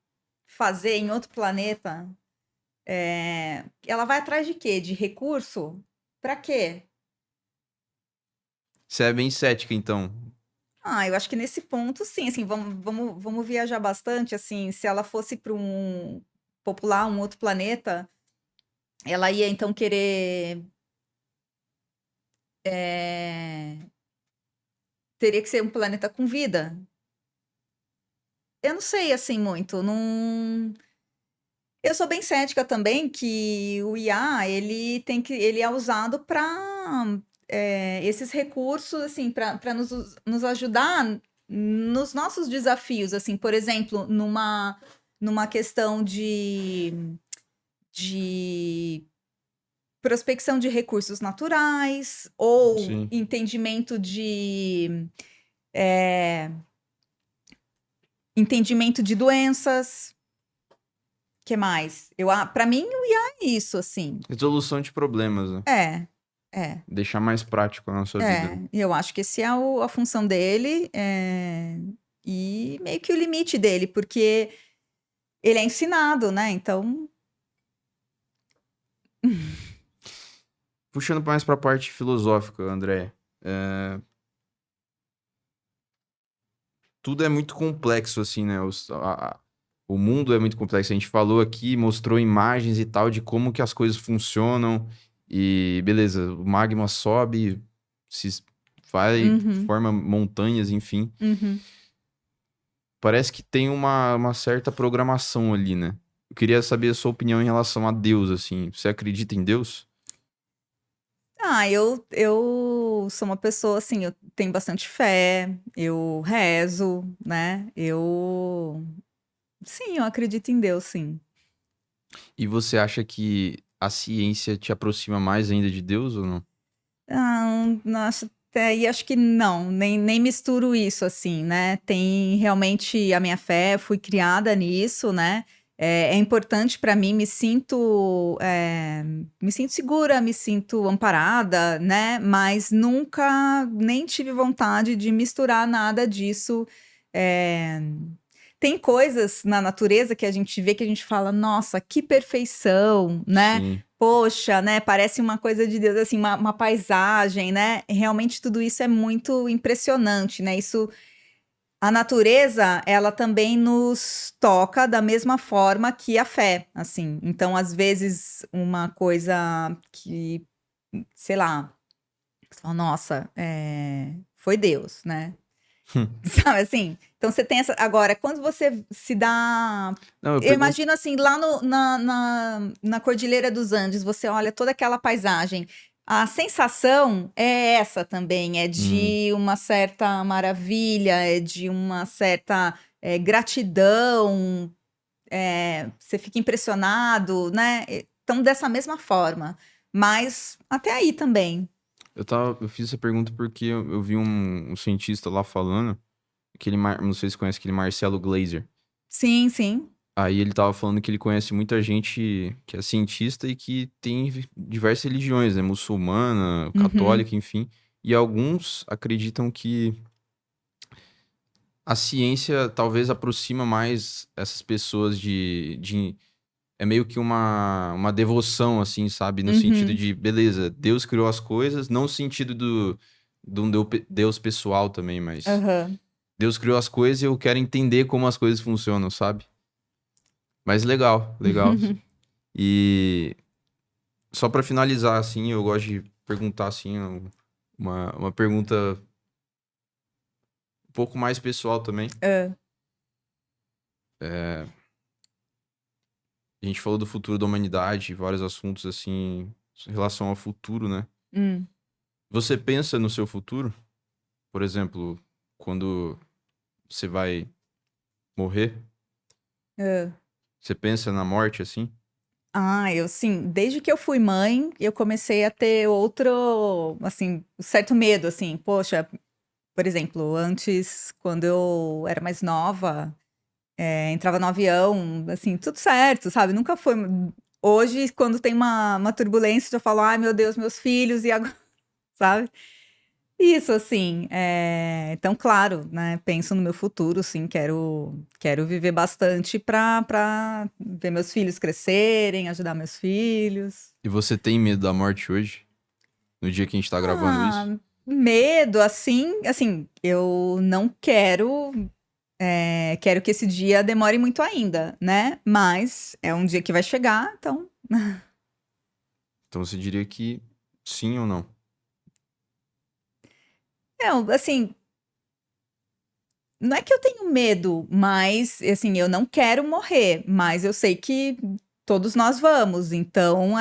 fazer em outro planeta? Ela vai atrás de quê? De recurso? Para quê? Você é bem cética, então. Ah, eu acho que nesse ponto, sim, assim, vamos viajar bastante, assim, se ela fosse para popular um outro planeta, ela ia então querer, é, teria que ser um planeta com vida. Eu não sei, assim, muito, não... Eu sou bem cética também que o IA, ele é usado para esses recursos, assim, para nos ajudar nos nossos desafios, assim, por exemplo, numa questão de prospecção de recursos naturais ou Sim. é, entendimento de doenças. Que mais? Para mim, o IA é isso, assim. Resolução de problemas, né? É, é. Deixar mais prático a nossa vida, né? Eu acho que esse é a função dele, e meio que o limite dele, porque ele é ensinado, né? Então, Puxando mais pra parte filosófica, André. é, Tudo é muito complexo, assim, né? O mundo é muito complexo. A gente falou aqui, mostrou imagens e tal de como que as coisas funcionam. E beleza, o magma sobe, se vai, uhum, forma montanhas, enfim. uhum. Parece que tem uma certa programação ali, né? Eu queria saber a sua opinião em relação a Deus, assim. Você acredita em Deus? Ah, eu sou uma pessoa, assim, eu tenho bastante fé, eu rezo, né? Sim, eu acredito em Deus, sim. E você acha que a ciência te aproxima mais ainda de Deus ou não? Ah, nossa, até aí acho que não, nem misturo isso assim, né? Tem realmente a minha fé, fui criada nisso, né? É importante para mim, me sinto segura, me sinto amparada, né? Mas nunca nem tive vontade de misturar nada disso. é, Tem coisas na natureza que a gente vê que a gente fala, nossa, que perfeição, né? Sim. Poxa, né? Parece uma coisa de Deus, assim, uma paisagem, né? Realmente tudo isso é muito impressionante, né? A natureza, ela também nos toca da mesma forma que a fé, assim. Então, às vezes, uma coisa que, sei lá, você fala, nossa, foi Deus, né? Sabe assim? Então você tem essa. Agora, quando você se dá. Não, Eu imagino assim, lá na Cordilheira dos Andes, você olha toda aquela paisagem. A sensação é essa também, é de uma certa maravilha, é de uma certa gratidão, você fica impressionado, né? Então, dessa mesma forma. Mas até aí também. Eu fiz essa pergunta porque eu vi um cientista lá falando, não sei se você conhece aquele Marcelo Gleiser. Sim, sim. Aí ele tava falando que ele conhece muita gente que é cientista e que tem diversas religiões, né? Muçulmana, Uhum, católica, enfim. E alguns acreditam que a ciência talvez aproxima mais essas pessoas é meio que uma devoção, assim, sabe? No sentido uhum, de, beleza, Deus criou as coisas, não no sentido de um Deus pessoal também, mas aham. Deus criou as coisas e eu quero entender como as coisas funcionam, sabe? Mas legal, legal. E só pra finalizar, assim, eu gosto de perguntar, assim, uma pergunta um pouco mais pessoal também. Ah, É, a gente falou do futuro da humanidade, vários assuntos, assim, em relação ao futuro, né? hum, Você pensa no seu futuro? Por exemplo, quando você vai morrer, ah. você pensa na morte, assim? Ah, eu sim, desde que eu fui mãe, eu comecei a ter outro, assim, certo medo, assim, poxa, por exemplo, antes, quando eu era mais nova, entrava no avião, assim, tudo certo, sabe? Nunca foi. Hoje, quando tem uma turbulência, eu falo, ai meu Deus, meus filhos, e agora, sabe? Isso, assim, então, claro, né, penso no meu futuro, sim, quero viver bastante para ver meus filhos crescerem, ajudar meus filhos. E você tem medo da morte hoje? No dia que a gente tá gravando isso? Ah, medo, assim, eu não quero que esse dia demore muito ainda, né? Mas é um dia que vai chegar, então. Então você diria que sim ou não? Não, assim, não é que eu tenho medo, mas, assim, eu não quero morrer, mas eu sei que todos nós vamos, então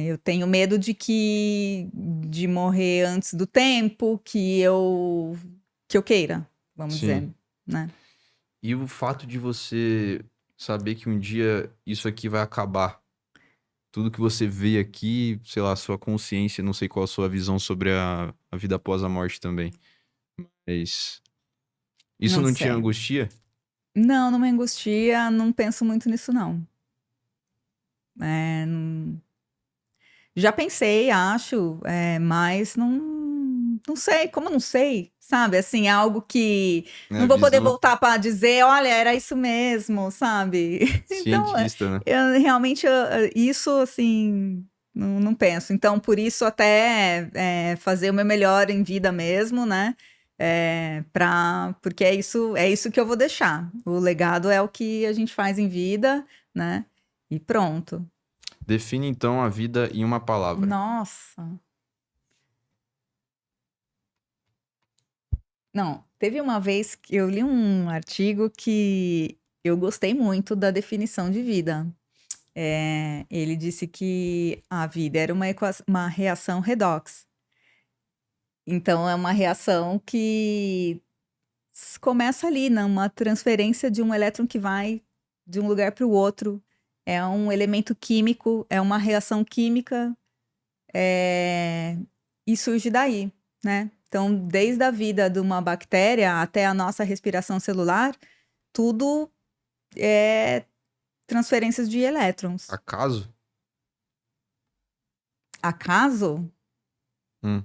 eu tenho medo de morrer antes do tempo que eu queira, vamos Sim. dizer, né? E o fato de você saber que um dia isso aqui vai acabar, tudo que você vê aqui, sei lá, sua consciência, não sei qual a sua visão sobre a vida após a morte também, mas isso Não não te sei. angustia? Não, não me angustia, não penso muito nisso, não. Já pensei, acho, mas não sei, como não sei, sabe? Assim, é algo que É, não vou poder visão voltar para dizer, olha, era isso mesmo, sabe? Então, cientista, né? eu realmente, isso, assim, não penso. Então, por isso, até fazer o meu melhor em vida mesmo, né? Porque é isso que eu vou deixar. O legado é o que a gente faz em vida, né? E pronto. Define então a vida em uma palavra. Nossa. Não, teve uma vez que eu li um artigo que eu gostei muito da definição de vida. Ele disse que a vida era uma reação redox. Então, é uma reação que começa ali, numa transferência de um elétron que vai de um lugar para o outro. É um elemento químico, é uma reação química, e surge daí, né? Então, desde a vida de uma bactéria até a nossa respiração celular, tudo é transferências de elétrons. Acaso? Acaso? Hum.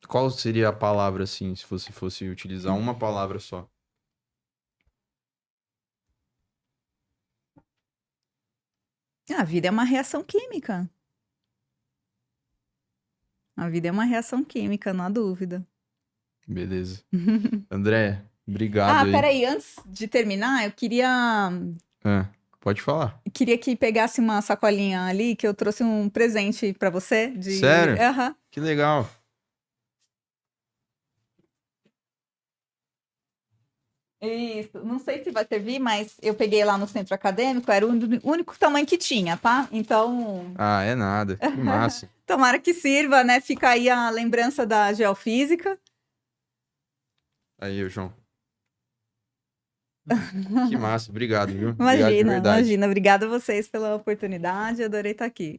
Qual seria a palavra, assim, se você fosse utilizar uma palavra só? A vida é uma reação química. A vida é uma reação química, não há dúvida. Beleza. André, obrigado Ah, aí. peraí, antes de terminar, eu É, pode falar. queria que pegasse uma sacolinha ali, que eu trouxe um presente pra você de. Sério? Aham. Que legal. Isso, não sei se vai servir, mas eu peguei lá no centro acadêmico, era o único tamanho que tinha, tá? Então, Ah, é nada. Que massa. tomara que sirva, né? Fica aí a lembrança da geofísica. Aí, João. Que massa, obrigado, viu? Obrigado de Imagina, verdade. imagina. Obrigada a vocês pela oportunidade, adorei estar aqui.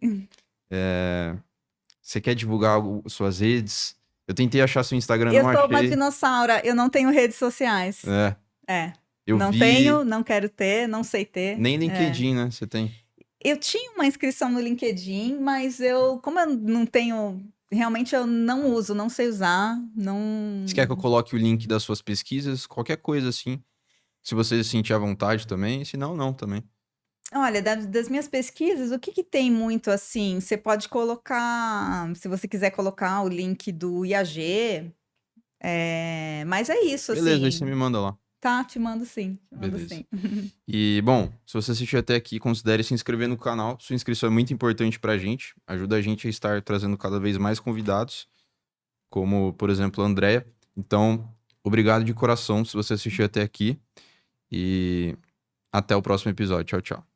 Você quer divulgar suas redes? Eu tentei achar seu Instagram, Eu não sou uma achei. dinossauro, eu não tenho redes sociais. É, É, eu não vi. tenho, não quero ter, não sei ter. Nem É. LinkedIn, né? Você tem. Eu tinha uma inscrição no LinkedIn, mas como eu não tenho, realmente eu não uso, não sei usar, não. Você quer que eu coloque o link das suas pesquisas? Qualquer coisa assim. Se você se sentir à vontade também. Se não, não também. Olha, das minhas pesquisas, o que que tem muito assim? Você pode colocar, se você quiser colocar o link do IAG, mas é isso, Beleza, aí você me assim. manda lá. Tá, te mando sim, te mando Beleza. sim. E, bom, se você assistiu até aqui, considere se inscrever no canal. Sua inscrição é muito importante pra gente. Ajuda a gente a estar trazendo cada vez mais convidados, como, por exemplo, a Andrea. Então, obrigado de coração se você assistiu até aqui. E até o próximo episódio. Tchau, tchau.